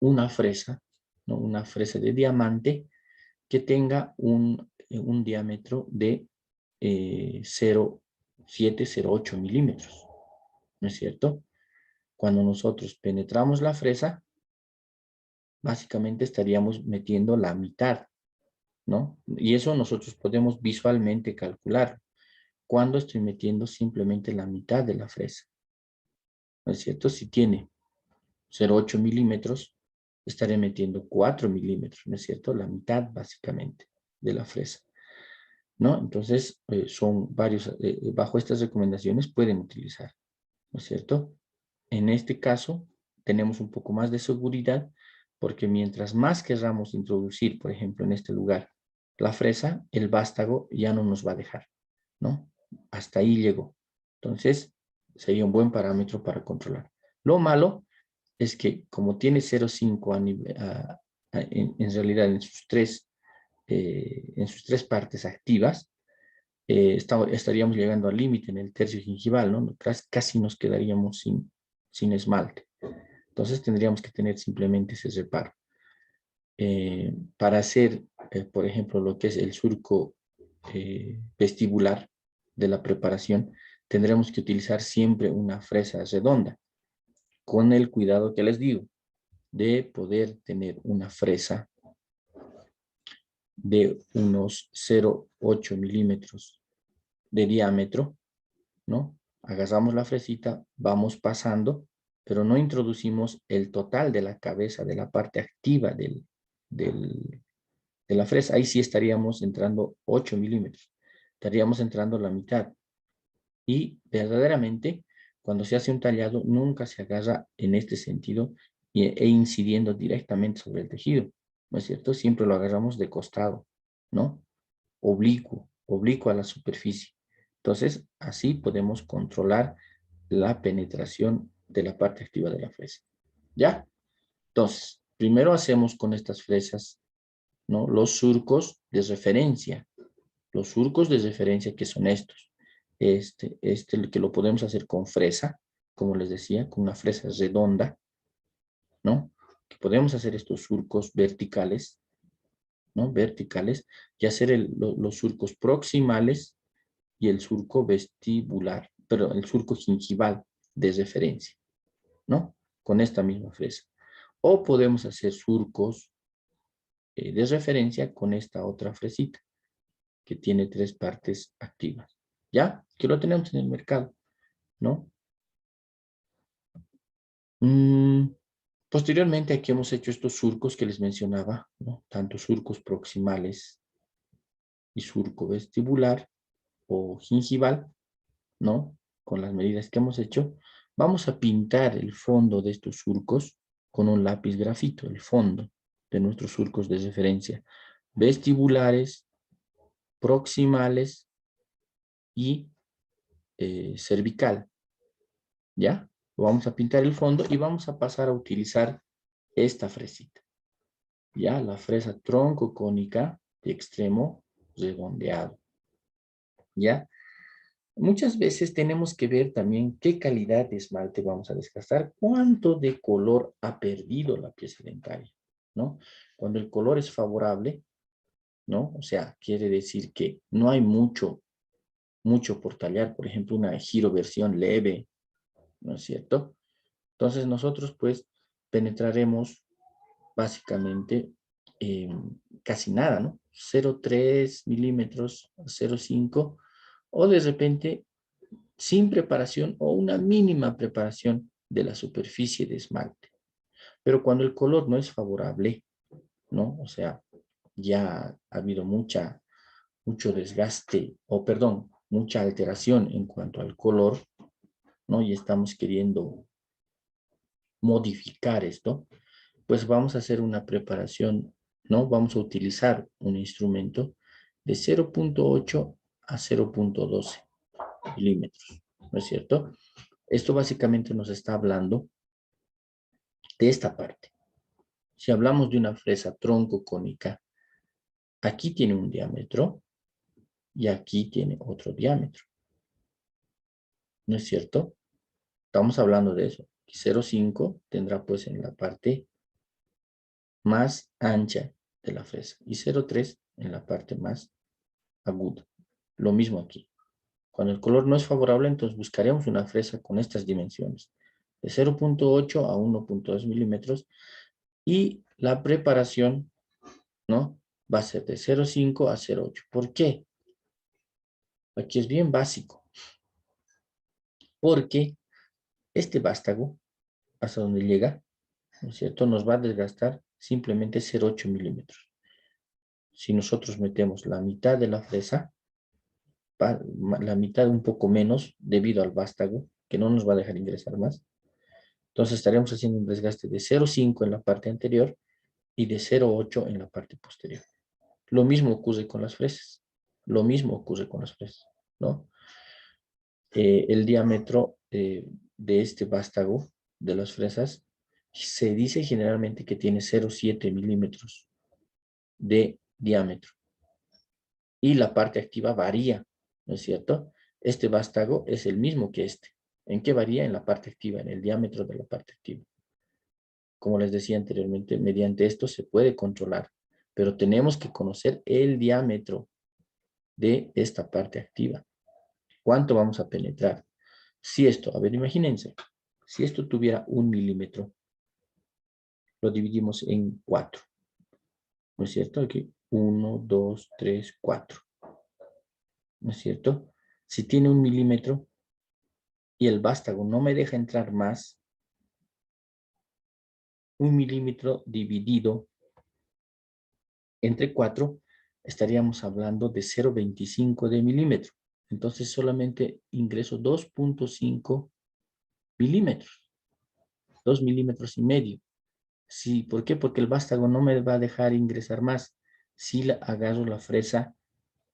una fresa, ¿no? Una fresa de diamante que tenga un diámetro de 0,7, 0,8 milímetros, ¿no es cierto? Cuando nosotros penetramos la fresa, básicamente estaríamos metiendo la mitad, ¿no? Y eso nosotros podemos visualmente calcular. Cuando estoy metiendo simplemente la mitad de la fresa, ¿no es cierto? Si tiene 0,8 milímetros, estaré metiendo 4 milímetros, ¿no es cierto? La mitad, básicamente, de la fresa, ¿no? Entonces, son varios, bajo estas recomendaciones pueden utilizar, ¿no es cierto? En este caso, tenemos un poco más de seguridad porque mientras más querramos introducir, por ejemplo, en este lugar, la fresa, el vástago ya no nos va a dejar, ¿no? Hasta ahí llegó. Entonces, sería un buen parámetro para controlar. Lo malo es que como tiene 0,5 en realidad en sus tres partes activas, estaríamos llegando al límite en el tercio gingival, ¿no? Casi nos quedaríamos sin esmalte. Entonces tendríamos que tener simplemente ese reparo. Para hacer, por ejemplo, lo que es el surco vestibular de la preparación, tendremos que utilizar siempre una fresa redonda, con el cuidado que les digo, de poder tener una fresa de unos 0,8 milímetros de diámetro, ¿no? Agarramos la fresita, vamos pasando, pero no introducimos el total de la cabeza, de la parte activa de la fresa. Ahí sí estaríamos entrando 8 milímetros. Estaríamos entrando la mitad. Y verdaderamente, cuando se hace un tallado, nunca se agarra en este sentido e incidiendo directamente sobre el tejido, ¿no es cierto? Siempre lo agarramos de costado, ¿no? Oblicuo a la superficie. Entonces, así podemos controlar la penetración de la parte activa de la fresa. ¿Ya? Entonces, primero hacemos con estas fresas, ¿no? Los surcos de referencia. Los surcos de referencia que son estos. Que lo podemos hacer con fresa, como les decía, con una fresa redonda, ¿no? Que podemos hacer estos surcos verticales, ¿no? Verticales, y hacer los surcos proximales y el surco vestibular, pero el surco gingival de referencia, ¿no? Con esta misma fresa. O podemos hacer surcos de referencia con esta otra fresita, que tiene 3 partes activas, ¿ya? Que lo tenemos en el mercado, ¿no? Posteriormente aquí hemos hecho estos surcos que les mencionaba, ¿no? Tanto surcos proximales y surco vestibular o gingival, ¿no? Con las medidas que hemos hecho. Vamos a pintar el fondo de estos surcos con un lápiz grafito, el fondo de nuestros surcos de referencia vestibulares, proximales y cervical, ¿ya? Vamos a pintar el fondo y vamos a pasar a utilizar esta fresita, ¿ya? La fresa tronco cónica de extremo redondeado, ¿ya? Muchas veces tenemos que ver también qué calidad de esmalte vamos a desgastar, cuánto de color ha perdido la pieza dentaria, ¿no? Cuando el color es favorable, ¿no? O sea, quiere decir que no hay mucho por tallar, por ejemplo, una giroversión leve, ¿no es cierto? Entonces nosotros pues penetraremos básicamente casi nada, ¿no? 0,3 milímetros, 0,5, o de repente sin preparación o una mínima preparación de la superficie de esmalte. Pero cuando el color no es favorable, ¿no? O sea, ya ha habido mucho desgaste, o perdón, mucha alteración en cuanto al color, ¿no? Y estamos queriendo modificar esto, pues vamos a hacer una preparación, ¿no? Vamos a utilizar un instrumento de 0,8 a 0,12 milímetros, ¿no es cierto? Esto básicamente nos está hablando de esta parte. Si hablamos de una fresa tronco cónica, aquí tiene un diámetro y aquí tiene otro diámetro, ¿no es cierto? Estamos hablando de eso. 0,5 tendrá pues en la parte más ancha de la fresa y 0,3 en la parte más aguda. Lo mismo aquí. Cuando el color no es favorable, entonces buscaremos una fresa con estas dimensiones, de 0,8 a 1,2 milímetros, y la preparación, ¿no? Va a ser de 0,5 a 0,8. ¿Por qué? Aquí es bien básico, porque este vástago, hasta donde llega, ¿no es cierto?, nos va a desgastar simplemente 0,8 milímetros. Si nosotros metemos la mitad de la fresa, la mitad un poco menos, debido al vástago, que no nos va a dejar ingresar más, entonces estaremos haciendo un desgaste de 0,5 en la parte anterior y de 0,8 en la parte posterior. Lo mismo ocurre con las fresas. Lo mismo ocurre con las fresas, ¿no? El diámetro de este vástago de las fresas se dice generalmente que tiene 0,7 milímetros de diámetro. Y la parte activa varía, ¿no es cierto? Este vástago es el mismo que este. ¿En qué varía? En la parte activa, en el diámetro de la parte activa. Como les decía anteriormente, mediante esto se puede controlar, pero tenemos que conocer el diámetro de esta parte activa. ¿Cuánto vamos a penetrar? Si esto, a ver, imagínense, si esto tuviera 1 milímetro, lo dividimos en 4, ¿no es cierto? Aquí, 1, 2, 3, 4, ¿no es cierto? Si tiene 1 milímetro y el vástago no me deja entrar más, 1 milímetro dividido entre 4, estaríamos hablando de 0,25 de milímetro. Entonces solamente ingreso 2,5 milímetros, 2 milímetros y medio. Sí, ¿por qué? Porque el vástago no me va a dejar ingresar más. Si agarro la fresa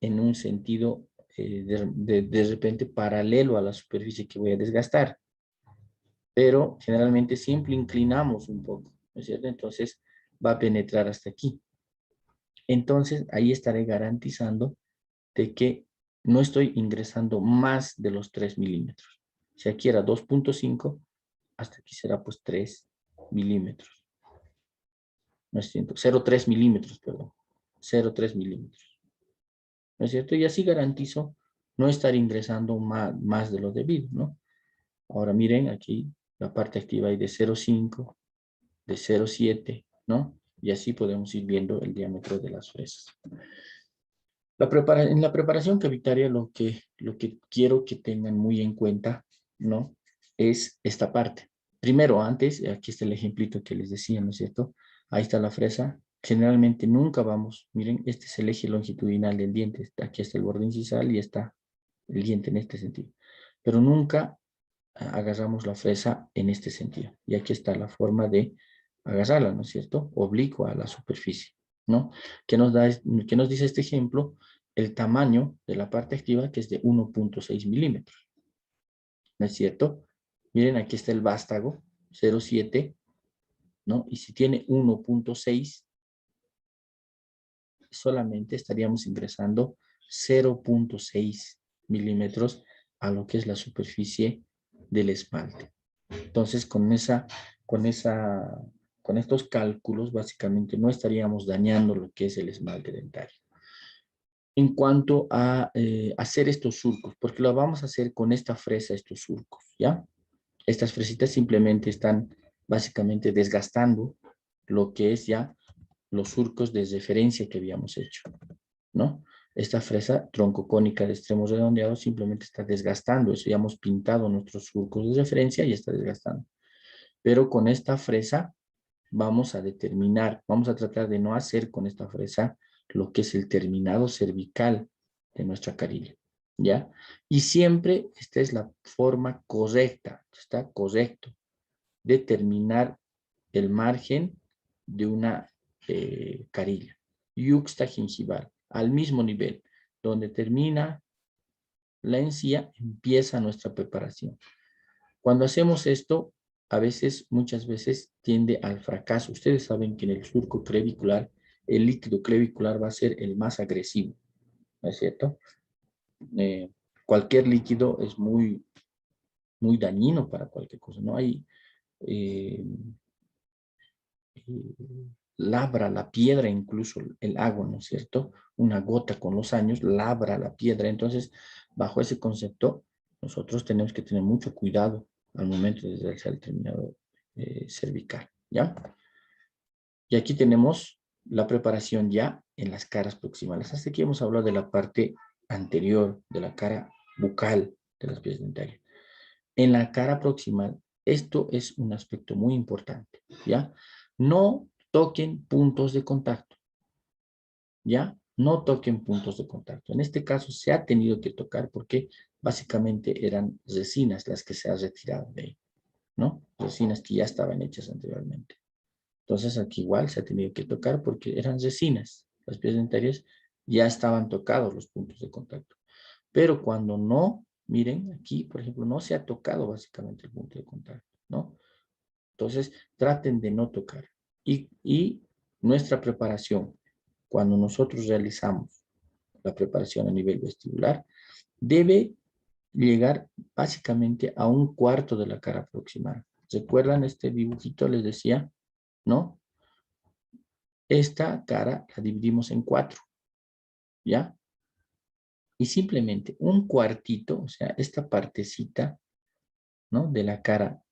en un sentido de repente paralelo a la superficie que voy a desgastar. Pero generalmente siempre inclinamos un poco, ¿no es cierto? Entonces va a penetrar hasta aquí. Entonces ahí estaré garantizando de que no estoy ingresando más de los 3 milímetros. Si aquí era 2,5, hasta aquí será pues 3 milímetros. No es cierto, 0,3 milímetros, perdón. 0,3 milímetros. ¿No es cierto? Y así garantizo no estar ingresando más de lo debido, ¿no? Ahora miren aquí la parte activa hay de 0,5, de 0,7, ¿no? Y así podemos ir viendo el diámetro de las fresas. En la preparación cavitaria lo que quiero que tengan muy en cuenta, ¿no? Es esta parte. Primero, antes, aquí está el ejemplito que les decía, ¿no es cierto? Ahí está la fresa. Generalmente nunca vamos, miren, este es el eje longitudinal del diente. Aquí está el borde incisal y está el diente en este sentido. Pero nunca agarramos la fresa en este sentido. Y aquí está la forma de agarrarla, ¿no es cierto? Oblicua a la superficie, ¿no? ¿Qué nos dice este ejemplo? El tamaño de la parte activa, que es de 1,6 milímetros, ¿no es cierto? Miren, aquí está el vástago, 0,7, ¿no? Y si tiene 1,6, solamente estaríamos ingresando 0,6 milímetros a lo que es la superficie del esmalte. Entonces, con esa, con estos cálculos, básicamente no estaríamos dañando lo que es el esmalte dentario. En cuanto a hacer estos surcos, porque lo vamos a hacer con esta fresa, estos surcos, ¿ya? Estas fresitas simplemente están básicamente desgastando lo que es ya los surcos de referencia que habíamos hecho, ¿no? Esta fresa troncocónica de extremos redondeados simplemente está desgastando eso. Ya hemos pintado nuestros surcos de referencia y está desgastando. Pero con esta fresa vamos a determinar, vamos a tratar de no hacer con esta fresa lo que es el terminado cervical de nuestra carilla, ¿ya? Y siempre esta es la forma correcta, está correcto, determinar el margen de una carilla yuxtagingival, al mismo nivel, donde termina la encía, empieza nuestra preparación. Cuando hacemos esto, a veces, muchas veces, tiende al fracaso. Ustedes saben que en el surco clavicular, el líquido clavicular va a ser el más agresivo, ¿no es cierto? Eh, Cualquier líquido es muy dañino para cualquier cosa, ¿no? Hay, eh, labra la piedra, incluso el agua, ¿no es cierto? Una gota con los años labra la piedra. Entonces, bajo ese concepto, nosotros tenemos que tener mucho cuidado al momento de realizar el terminado cervical, ¿ya? Y aquí tenemos la preparación ya en las caras proximales. Hasta aquí hemos hablado de la parte anterior de la cara bucal de las piezas dentarias. En la cara proximal, esto es un aspecto muy importante, ¿ya? No toquen puntos de contacto, ¿ya? No toquen puntos de contacto. En este caso se ha tenido que tocar porque básicamente eran resinas las que se han retirado de ahí, ¿no? Resinas que ya estaban hechas anteriormente. Entonces aquí igual se ha tenido que tocar porque eran resinas. Las piezas dentarias ya estaban tocados los puntos de contacto. Pero cuando no, miren, aquí, por ejemplo, no se ha tocado básicamente el punto de contacto, ¿no? Entonces, traten de no tocar. Y nuestra preparación, cuando nosotros realizamos la preparación a nivel vestibular, debe llegar básicamente a un cuarto de la cara proximal. ¿Recuerdan este dibujito? Les decía, ¿no? Esta cara la dividimos en 4, ¿ya? Y simplemente un cuartito, o sea, esta partecita, ¿no? De la cara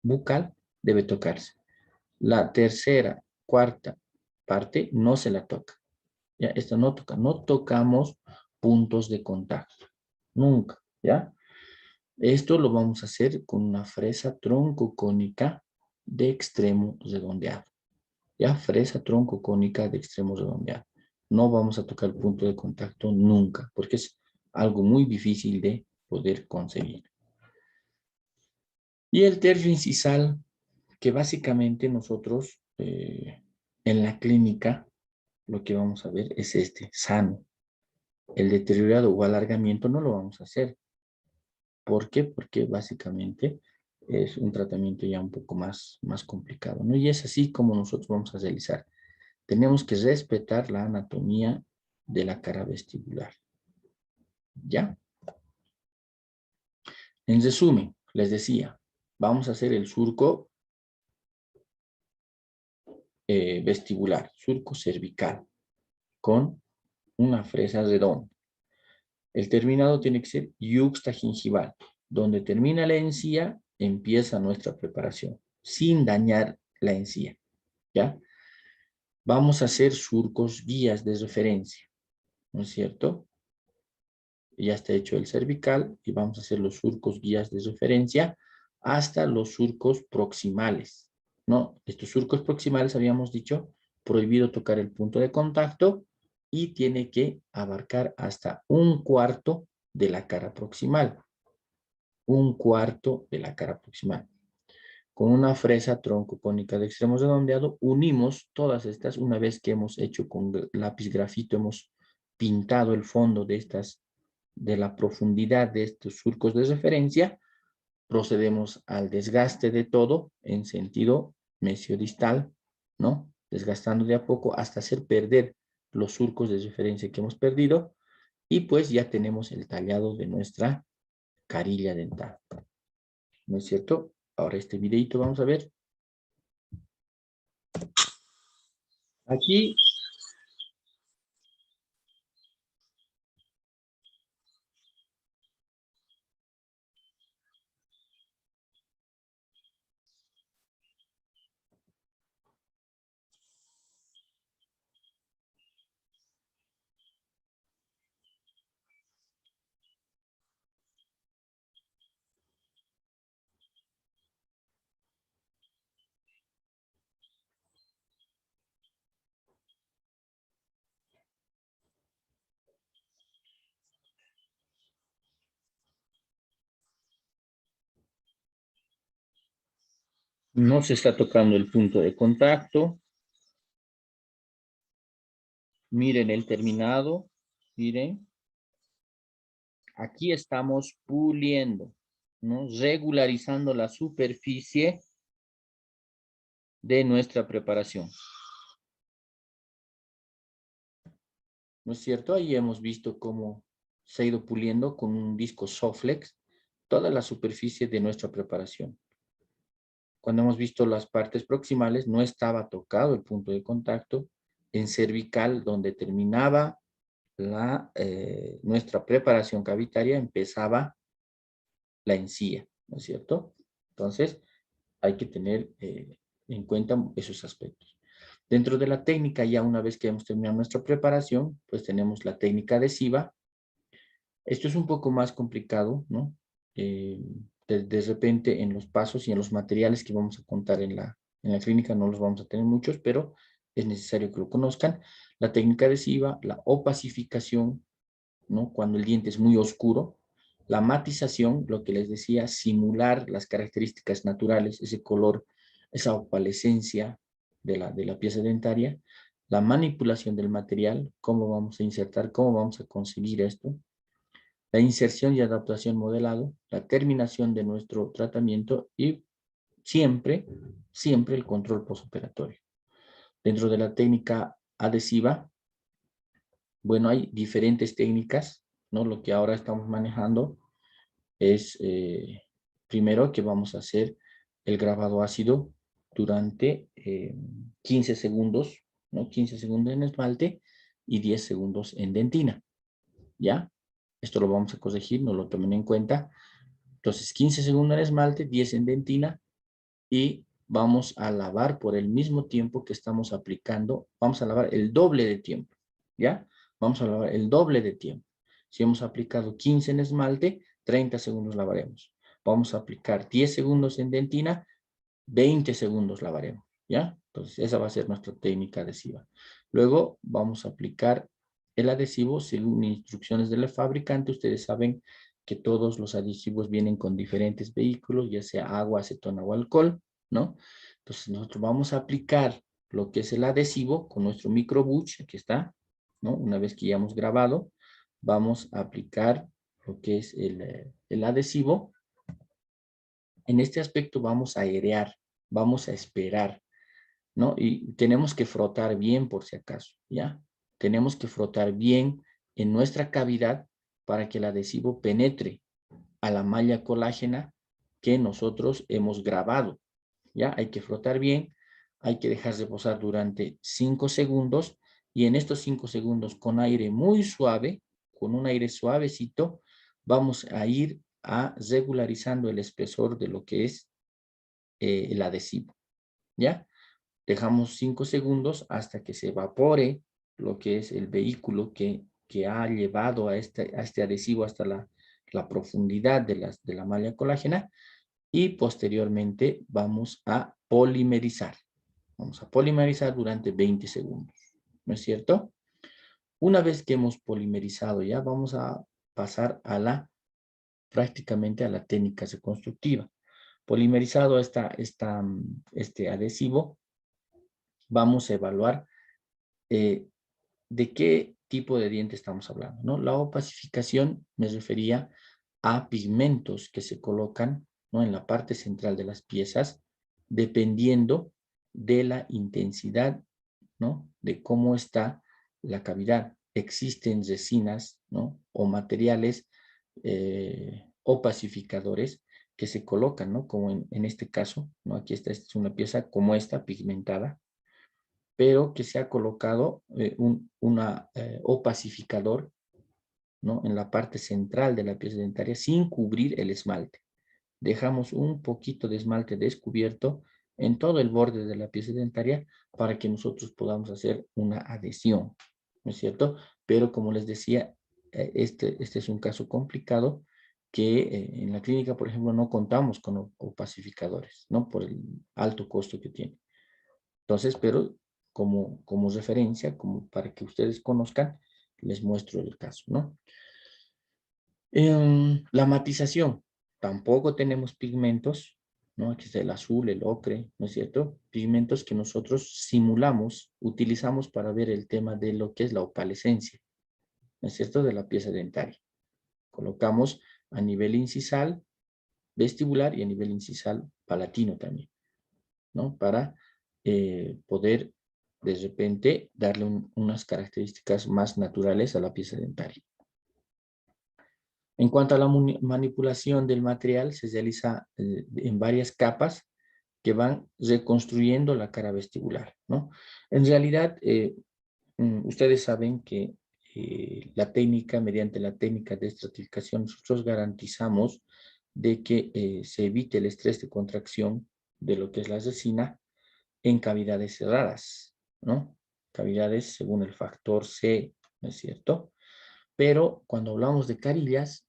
bucal debe tocarse. La tercera, cuarta parte no se la toca. Ya, esta no toca. No tocamos puntos de contacto. Nunca, ¿ya? Esto lo vamos a hacer con una fresa troncocónica de extremo redondeado. ¿Ya? Fresa troncocónica de extremo redondeado. No vamos a tocar el punto de contacto nunca, porque es algo muy difícil de poder conseguir. Y el tercio incisal, que básicamente nosotros en la clínica lo que vamos a ver es este, sano. El deteriorado o alargamiento no lo vamos a hacer. ¿Por qué? Porque básicamente es un tratamiento ya un poco más complicado, ¿no? Y es así como nosotros vamos a realizar. Tenemos que respetar la anatomía de la cara vestibular. ¿Ya? En resumen, les decía, vamos a hacer el surco vestibular, surco cervical, con una fresa redonda. El terminado tiene que ser yuxtagingival. Donde termina la encía, empieza nuestra preparación, sin dañar la encía. ¿Ya? Vamos a hacer surcos guías de referencia, ¿no es cierto? Ya está hecho el cervical y vamos a hacer los surcos guías de referencia hasta los surcos proximales, ¿no? Estos surcos proximales, habíamos dicho, prohibido tocar el punto de contacto y tiene que abarcar hasta un cuarto de la cara proximal. Un cuarto de la cara proximal. Con una fresa troncocónica de extremos redondeado, unimos todas estas, una vez que hemos hecho con lápiz grafito, hemos pintado el fondo de estas, de la profundidad de estos surcos de referencia, procedemos al desgaste de todo en sentido mesiodistal, ¿no? Desgastando de a poco hasta hacer perder los surcos de referencia que hemos perdido y pues ya tenemos el tallado de nuestra carilla dental, ¿no es cierto? Ahora este videito vamos a ver. Aquí no se está tocando el punto de contacto. Miren el terminado. Miren. Aquí estamos puliendo, ¿no? Regularizando la superficie de nuestra preparación. ¿No es cierto? Ahí hemos visto cómo se ha ido puliendo con un disco Soflex toda la superficie de nuestra preparación. Cuando hemos visto las partes proximales, no estaba tocado el punto de contacto. En cervical, donde terminaba nuestra preparación cavitaria, empezaba la encía, ¿no es cierto? Entonces, hay que tener en cuenta esos aspectos. Dentro de la técnica, ya una vez que hemos terminado nuestra preparación, pues tenemos la técnica adhesiva. Esto es un poco más complicado, ¿no? De repente en los pasos y en los materiales que vamos a contar en la clínica no los vamos a tener muchos, pero es necesario que lo conozcan. La técnica adhesiva, la opacificación, ¿no? Cuando el diente es muy oscuro. La matización, lo que les decía, simular las características naturales, ese color, esa opalescencia de la pieza dentaria. La manipulación del material, cómo vamos a insertar, cómo vamos a conseguir esto. La inserción y adaptación modelado, la terminación de nuestro tratamiento y siempre, siempre el control postoperatorio. Dentro de la técnica adhesiva, bueno, hay diferentes técnicas. ¿no? Lo que ahora estamos manejando es, primero que vamos a hacer el grabado ácido durante 15 segundos, ¿no? 15 segundos en esmalte y 10 segundos en dentina, ¿ya? Esto lo vamos a corregir, no lo tomen en cuenta. Entonces, 15 segundos en esmalte, 10 en dentina y vamos a lavar por el mismo tiempo que estamos aplicando. Vamos a lavar el doble de tiempo, ¿ya? Vamos a lavar el doble de tiempo. Si hemos aplicado 15 en esmalte, 30 segundos lavaremos. Vamos a aplicar 10 segundos en dentina, 20 segundos lavaremos, ¿ya? Entonces, esa va a ser nuestra técnica adhesiva. Luego, vamos a aplicar el adhesivo según instrucciones del fabricante. Ustedes saben que todos los adhesivos vienen con diferentes vehículos, ya sea agua, acetona o alcohol, ¿no? Entonces, nosotros vamos a aplicar lo que es el adhesivo con nuestro microbuch, aquí está, ¿no? Una vez que ya hemos grabado, vamos a aplicar lo que es el adhesivo. En este aspecto vamos a airear, vamos a esperar, ¿no? Y tenemos que frotar bien por si acaso, ¿ya? Tenemos que frotar bien en nuestra cavidad para que el adhesivo penetre a la malla colágena que nosotros hemos grabado, ¿ya? Hay que frotar bien, hay que dejar reposar durante 5 segundos y en estos 5 segundos con aire muy suave, con un aire suavecito, vamos a ir regularizando el espesor de lo que es el adhesivo, ¿ya? Dejamos 5 segundos hasta que se evapore lo que es el vehículo que ha llevado a este adhesivo hasta la profundidad de la malla colágena y posteriormente vamos a polimerizar. Vamos a polimerizar durante 20 segundos, ¿no es cierto? Una vez que hemos polimerizado ya, vamos a pasar prácticamente a la técnica reconstructiva. Polimerizado este adhesivo, vamos a evaluar de qué tipo de diente estamos hablando, ¿no? La opacificación me refería a pigmentos que se colocan, ¿no? En la parte central de las piezas, dependiendo de la intensidad, ¿no? De cómo está la cavidad. Existen resinas, ¿no? O materiales opacificadores que se colocan, ¿no? Como en este caso, ¿no? Aquí esta es una pieza como esta, pigmentada, pero que se ha colocado un opacificador, ¿no? En la parte central de la pieza dentaria sin cubrir el esmalte. Dejamos un poquito de esmalte descubierto en todo el borde de la pieza dentaria para que nosotros podamos hacer una adhesión, ¿no es cierto? Pero como les decía, este es un caso complicado que en la clínica, por ejemplo, no contamos con opacificadores, ¿no? Por el alto costo que tiene. Entonces, pero como referencia, como para que ustedes conozcan, les muestro el caso, ¿no? La matización. Tampoco tenemos pigmentos, ¿no? Aquí está el azul, el ocre, ¿no es cierto? Pigmentos que nosotros simulamos, utilizamos para ver el tema de lo que es la opalescencia, ¿no es cierto? De la pieza dentaria. Colocamos a nivel incisal, vestibular y a nivel incisal palatino también, ¿no? Para poder de repente darle unas características más naturales a la pieza dentaria. En cuanto a la manipulación del material, se realiza en varias capas que van reconstruyendo la cara vestibular, ¿no? En realidad, ustedes saben que mediante la técnica de estratificación, nosotros garantizamos de que se evite el estrés de contracción de lo que es la resina en cavidades cerradas, ¿no? Cavidades según el factor C, ¿no es cierto? Pero cuando hablamos de carillas,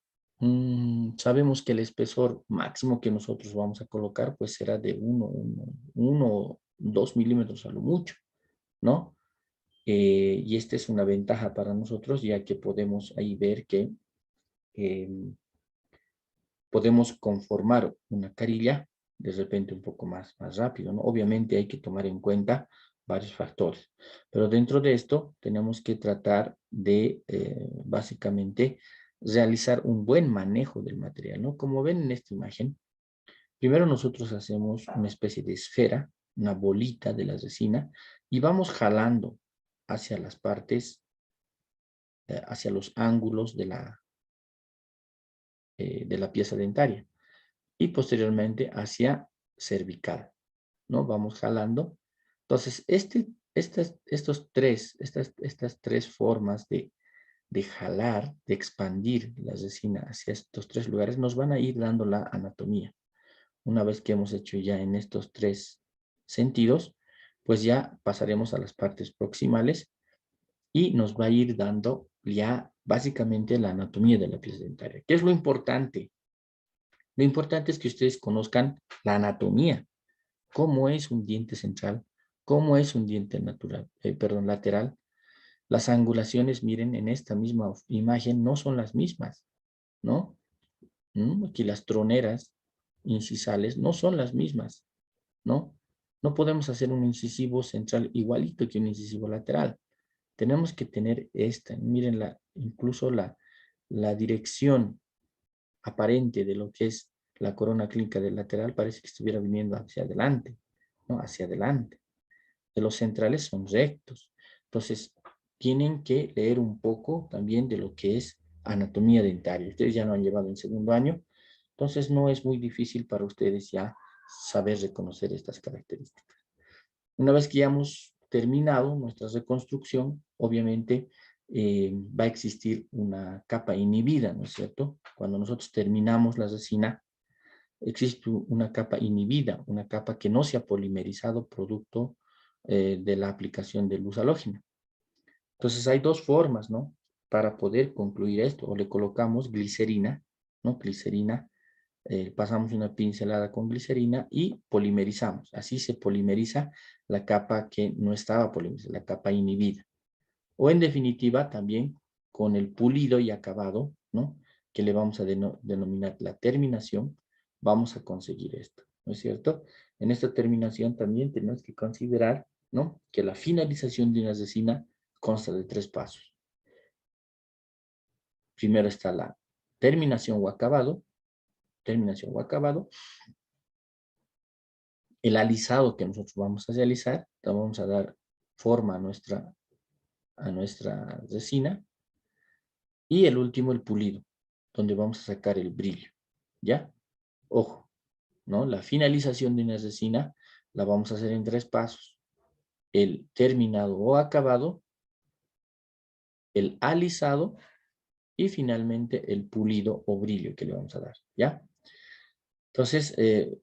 sabemos que el espesor máximo que nosotros vamos a colocar pues será de 2 milímetros a lo mucho, ¿no? Y esta es una ventaja para nosotros ya que podemos ahí ver que eh, podemos conformar una carilla de repente un poco más rápido, ¿no? Obviamente hay que tomar en cuenta varios factores, pero dentro de esto tenemos que tratar de básicamente realizar un buen manejo del material, ¿no? Como ven en esta imagen, primero nosotros hacemos una especie de esfera, una bolita de la resina y vamos jalando hacia las partes, hacia los ángulos de la pieza dentaria y posteriormente hacia cervical, ¿no? Vamos jalando. Entonces, estas tres formas de jalar, de expandir la resina hacia estos tres lugares, nos van a ir dando la anatomía. Una vez que hemos hecho ya en estos tres sentidos, pues ya pasaremos a las partes proximales y nos va a ir dando ya básicamente la anatomía de la pieza dentaria. ¿Qué es lo importante? Lo importante es que ustedes conozcan la anatomía, cómo es un diente central, cómo es un diente lateral. Las angulaciones, miren, en esta misma imagen no son las mismas, ¿no? Aquí las troneras incisales no son las mismas, ¿no? No podemos hacer un incisivo central igualito que un incisivo lateral. Tenemos que tener esta, miren, incluso la dirección aparente de lo que es la corona clínica del lateral parece que estuviera viniendo hacia adelante, ¿no? Hacia adelante. De los centrales son rectos. Entonces, tienen que leer un poco también de lo que es anatomía dentaria. Ustedes ya lo han llevado en segundo año, entonces no es muy difícil para ustedes ya saber reconocer estas características. Una vez que ya hemos terminado nuestra reconstrucción, obviamente va a existir una capa inhibida, ¿no es cierto? Cuando nosotros terminamos la resina, existe una capa inhibida, una capa que no se ha polimerizado producto de la aplicación de luz halógena. Entonces hay dos formas, ¿no? Para poder concluir esto, o le colocamos glicerina, ¿no? Glicerina, pasamos una pincelada con glicerina y polimerizamos. Así se polimeriza la capa que no estaba polimerizada, la capa inhibida. O en definitiva también con el pulido y acabado, ¿no? Que le vamos a denominar la terminación, vamos a conseguir esto, ¿no es cierto? En esta terminación también tenemos que considerar, ¿no? Que la finalización de una resina consta de 3 pasos. Primero está la terminación o acabado, el alisado que nosotros vamos a realizar, vamos a dar forma a nuestra resina, y el último, el pulido, donde vamos a sacar el brillo, ¿ya? Ojo, ¿no? La finalización de una resina la vamos a hacer en 3 pasos. El terminado o acabado, el alisado y finalmente el pulido o brillo que le vamos a dar, ¿ya? Entonces,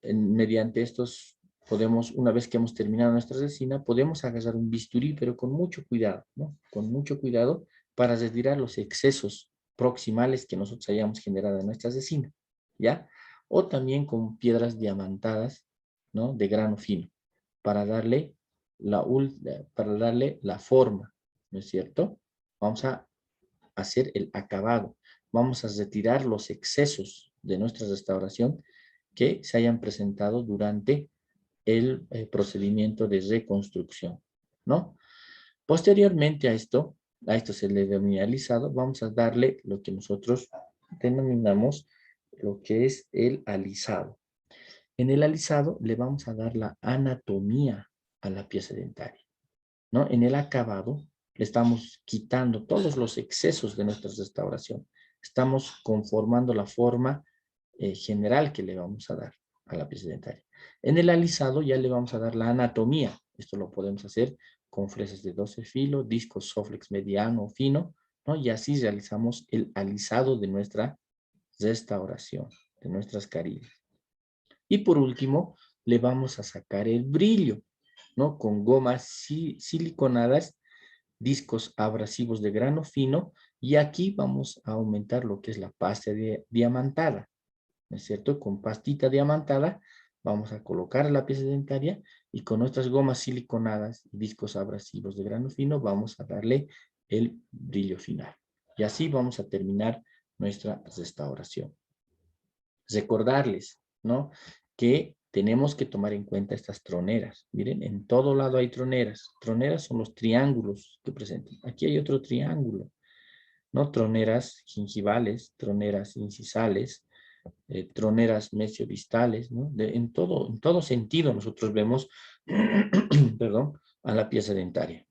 mediante estos podemos, una vez que hemos terminado nuestra resina, podemos agarrar un bisturí, pero con mucho cuidado, ¿no? Con mucho cuidado para retirar los excesos proximales que nosotros hayamos generado en nuestra resina, ¿ya? O también con piedras diamantadas, ¿no? De grano fino, para darle la forma, ¿no es cierto? Vamos a hacer el acabado. Vamos a retirar los excesos de nuestra restauración que se hayan presentado durante el procedimiento de reconstrucción, ¿no? Posteriormente a esto se le denomina alisado, vamos a darle lo que nosotros denominamos lo que es el alisado. En el alisado le vamos a dar la anatomía a la pieza dentaria, ¿no? En el acabado le estamos quitando todos los excesos de nuestra restauración. Estamos conformando la forma general que le vamos a dar a la pieza dentaria. En el alisado ya le vamos a dar la anatomía. Esto lo podemos hacer con fresas de 12 filo, disco soflex mediano o fino, ¿no? Y así realizamos el alisado de nuestra restauración, de nuestras carillas. Y por último, le vamos a sacar el brillo, ¿no? Con gomas siliconadas, discos abrasivos de grano fino, y aquí vamos a aumentar lo que es la pasta diamantada, ¿no es cierto? Con pastita diamantada vamos a colocar la pieza dentaria y con nuestras gomas siliconadas y discos abrasivos de grano fino vamos a darle el brillo final. Y así vamos a terminar nuestra restauración. Recordarles, ¿no? Que tenemos que tomar en cuenta estas troneras. Miren, en todo lado hay troneras. Troneras son los triángulos que presentan. Aquí hay otro triángulo, ¿no? Troneras gingivales, troneras incisales, troneras mesiodistales, ¿no? En todo sentido nosotros vemos, perdón, a la pieza dentaria.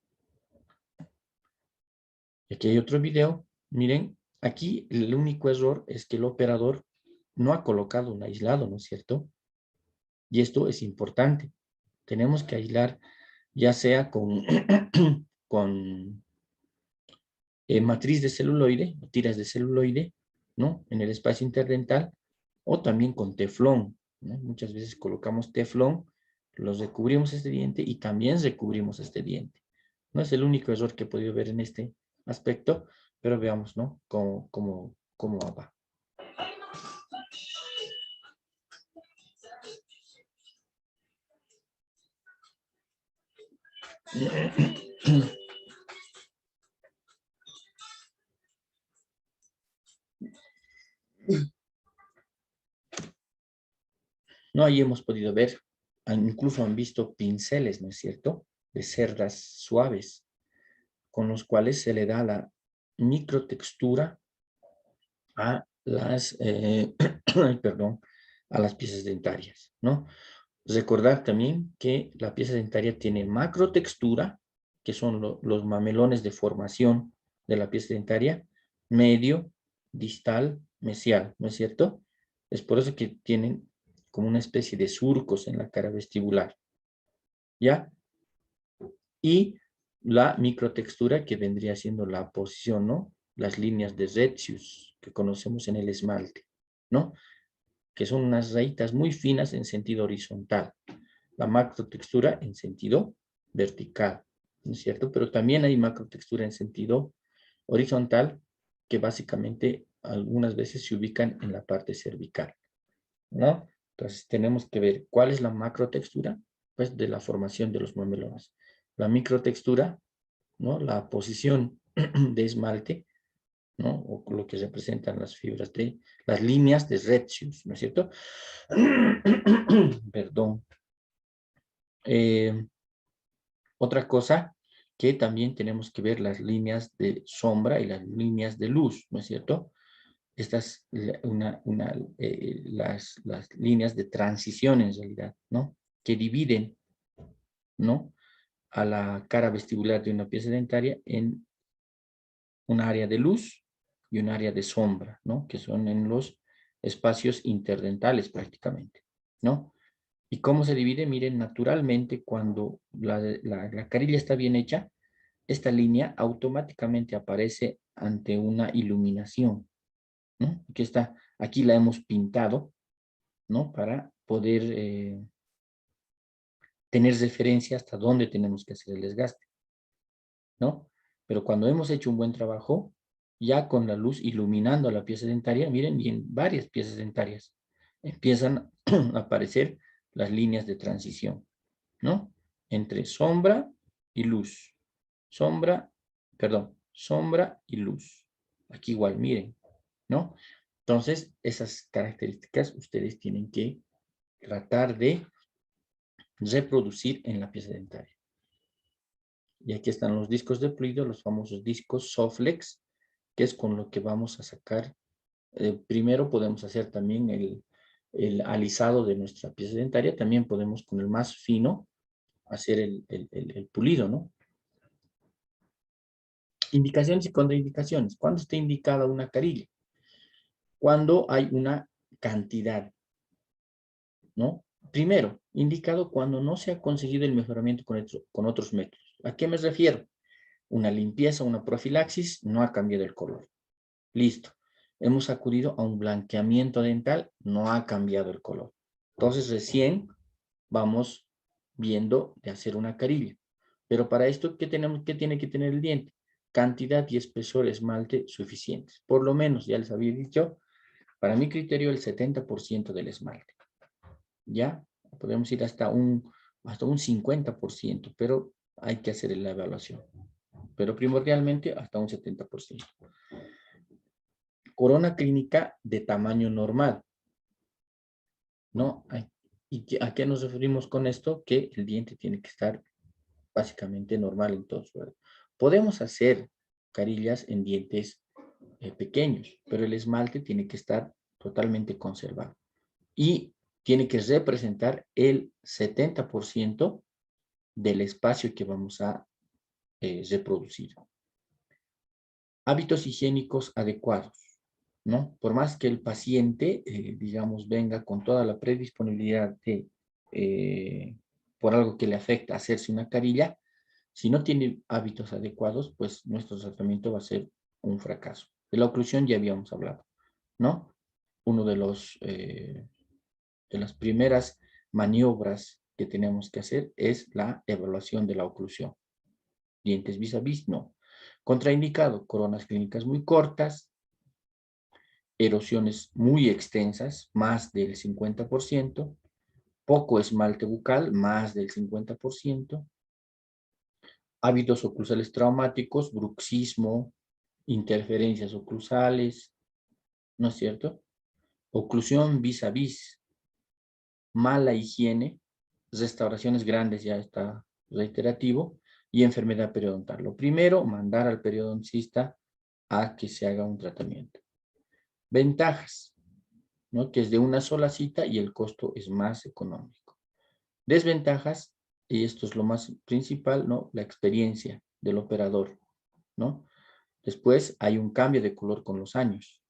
Aquí hay otro video. Miren, aquí el único error es que el operador no ha colocado un aislado, ¿no es cierto? Y esto es importante. Tenemos que aislar ya sea con, con matriz de celuloide, o tiras de celuloide, ¿no? En el espacio interdental, o también con teflón, ¿no? Muchas veces colocamos teflón, los recubrimos este diente y también recubrimos este diente. No es el único error que he podido ver en este aspecto, pero veamos, ¿no? Cómo va. No, ahí hemos podido ver, incluso han visto pinceles, ¿no es cierto? De cerdas suaves, con los cuales se le da la microtextura a las, perdón, a las piezas dentarias, ¿no? Recordar también que la pieza dentaria tiene macrotextura, que son los mamelones de formación de la pieza dentaria, medio, distal, mesial, ¿no es cierto? Es por eso que tienen como una especie de surcos en la cara vestibular, ¿ya? Y la microtextura que vendría siendo la posición, ¿no? Las líneas de Retzius que conocemos en el esmalte, ¿no? Que son unas rayitas muy finas en sentido horizontal. La macrotextura en sentido vertical, ¿no es cierto? Pero también hay macrotextura en sentido horizontal que básicamente algunas veces se ubican en la parte cervical, ¿no? Entonces tenemos que ver cuál es la macrotextura, pues de la formación de los mamelones. La microtextura, ¿no? La posición de esmalte, ¿no? O lo que representan las fibras de, las líneas de Retzius, ¿no es cierto? Perdón. Otra cosa que también tenemos que ver las líneas de sombra y las líneas de luz, ¿no es cierto? Estas, las líneas de transición en realidad, ¿no? Que dividen, ¿no? A la cara vestibular de una pieza dentaria en un área de luz y un área de sombra, ¿no? Que son en los espacios interdentales prácticamente, ¿no? ¿Y cómo se divide? Miren, naturalmente cuando la carilla está bien hecha, esta línea automáticamente aparece ante una iluminación, ¿no? Aquí la hemos pintado, ¿no? Para poder tener referencia hasta dónde tenemos que hacer el desgaste, ¿no? Pero cuando hemos hecho un buen trabajo, ya con la luz iluminando a la pieza dentaria, miren, y en varias piezas dentarias empiezan a aparecer las líneas de transición, ¿no? Entre sombra y luz. Sombra, perdón, sombra y luz. Aquí igual, miren, ¿no? Entonces, esas características ustedes tienen que tratar de reproducir en la pieza dentaria. Y aquí están los discos de pulido, los famosos discos Soflex, que es con lo que vamos a sacar. Primero podemos hacer también el alisado de nuestra pieza dentaria. También podemos con el más fino hacer el pulido, ¿no? Indicaciones y contraindicaciones. ¿Cuándo está indicada una carilla? Cuando hay una cantidad, ¿no? Primero, indicado cuando no se ha conseguido el mejoramiento con otros métodos. ¿A qué me refiero? Una limpieza, una profilaxis, no ha cambiado el color. Listo. Hemos acudido a un blanqueamiento dental, no ha cambiado el color. Entonces recién vamos viendo de hacer una carilla. Pero para esto, ¿qué tiene que tener el diente? Cantidad y espesor esmalte suficientes. Por lo menos, ya les había dicho, para mi criterio, el 70% del esmalte. ¿Ya? Podemos ir hasta un 50%, pero hay que hacer la evaluación. Pero primordialmente hasta un 70%. Corona clínica de tamaño normal, ¿no? ¿Y a qué nos referimos con esto? Que el diente tiene que estar básicamente normal en todo su. Podemos hacer carillas en dientes pequeños, pero el esmalte tiene que estar totalmente conservado. Y tiene que representar el 70% del espacio que vamos a reproducir. Hábitos higiénicos adecuados. ¿no? Por más que el paciente, digamos, venga con toda la predisponibilidad de, por algo que le afecta, hacerse una carilla, si no tiene hábitos adecuados, pues nuestro tratamiento va a ser un fracaso. De la oclusión ya habíamos hablado, ¿no? Uno de las primeras maniobras que tenemos que hacer es la evaluación de la oclusión. Dientes vis a vis, no. Contraindicado, coronas clínicas muy cortas, erosiones muy extensas, más del 50%, poco esmalte bucal, más del 50%, hábitos oclusales traumáticos, bruxismo, interferencias oclusales, ¿no es cierto? Oclusión vis a vis, mala higiene, restauraciones grandes, ya está reiterativo, y enfermedad periodontal. Lo primero, mandar al periodoncista a que se haga un tratamiento. Ventajas, ¿no? Que es de una sola cita y el costo es más económico. Desventajas, y esto es lo más principal, ¿no? La experiencia del operador, ¿no? Después hay un cambio de color con los años.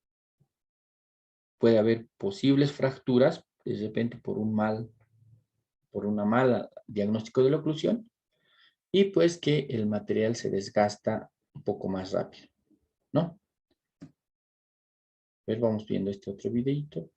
Puede haber posibles fracturas, de repente por una mala diagnóstico de la oclusión, y pues que el material se desgasta un poco más rápido, ¿no? Pues vamos viendo este otro videito.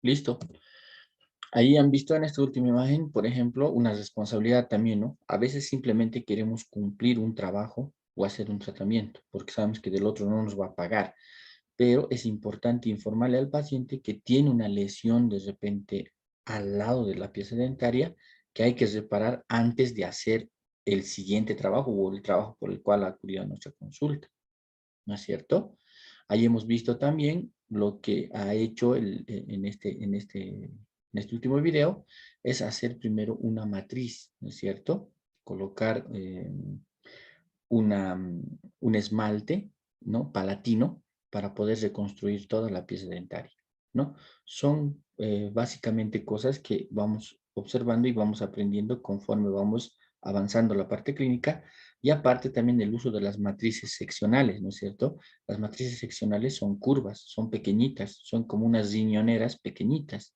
Listo. Ahí han visto en esta última imagen, por ejemplo, una responsabilidad también, ¿no? A veces simplemente queremos cumplir un trabajo o hacer un tratamiento, porque sabemos que del otro no nos va a pagar, pero es importante informarle al paciente que tiene una lesión de repente al lado de la pieza dentaria que hay que reparar antes de hacer el siguiente trabajo o el trabajo por el cual ha acudido a nuestra consulta, ¿no es cierto? Ahí hemos visto también lo que ha hecho en este último video, es hacer primero una matriz, ¿no es cierto? Colocar un esmalte, ¿no? Palatino para poder reconstruir toda la pieza dentaria, ¿no? Son básicamente cosas que vamos observando y vamos aprendiendo conforme vamos avanzando la parte clínica y aparte también el uso de las matrices seccionales, ¿no es cierto? Las matrices seccionales son curvas, son pequeñitas, son como unas riñoneras pequeñitas.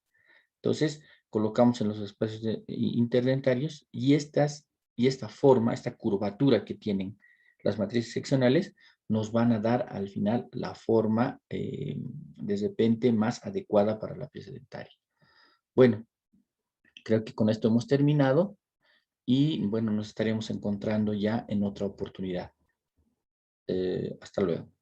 Entonces, colocamos en los espacios interdentarios y esta forma, esta curvatura que tienen las matrices seccionales nos van a dar al final la forma de repente más adecuada para la pieza dentaria. Bueno, creo que con esto hemos terminado y bueno, nos estaremos encontrando ya en otra oportunidad. Hasta luego.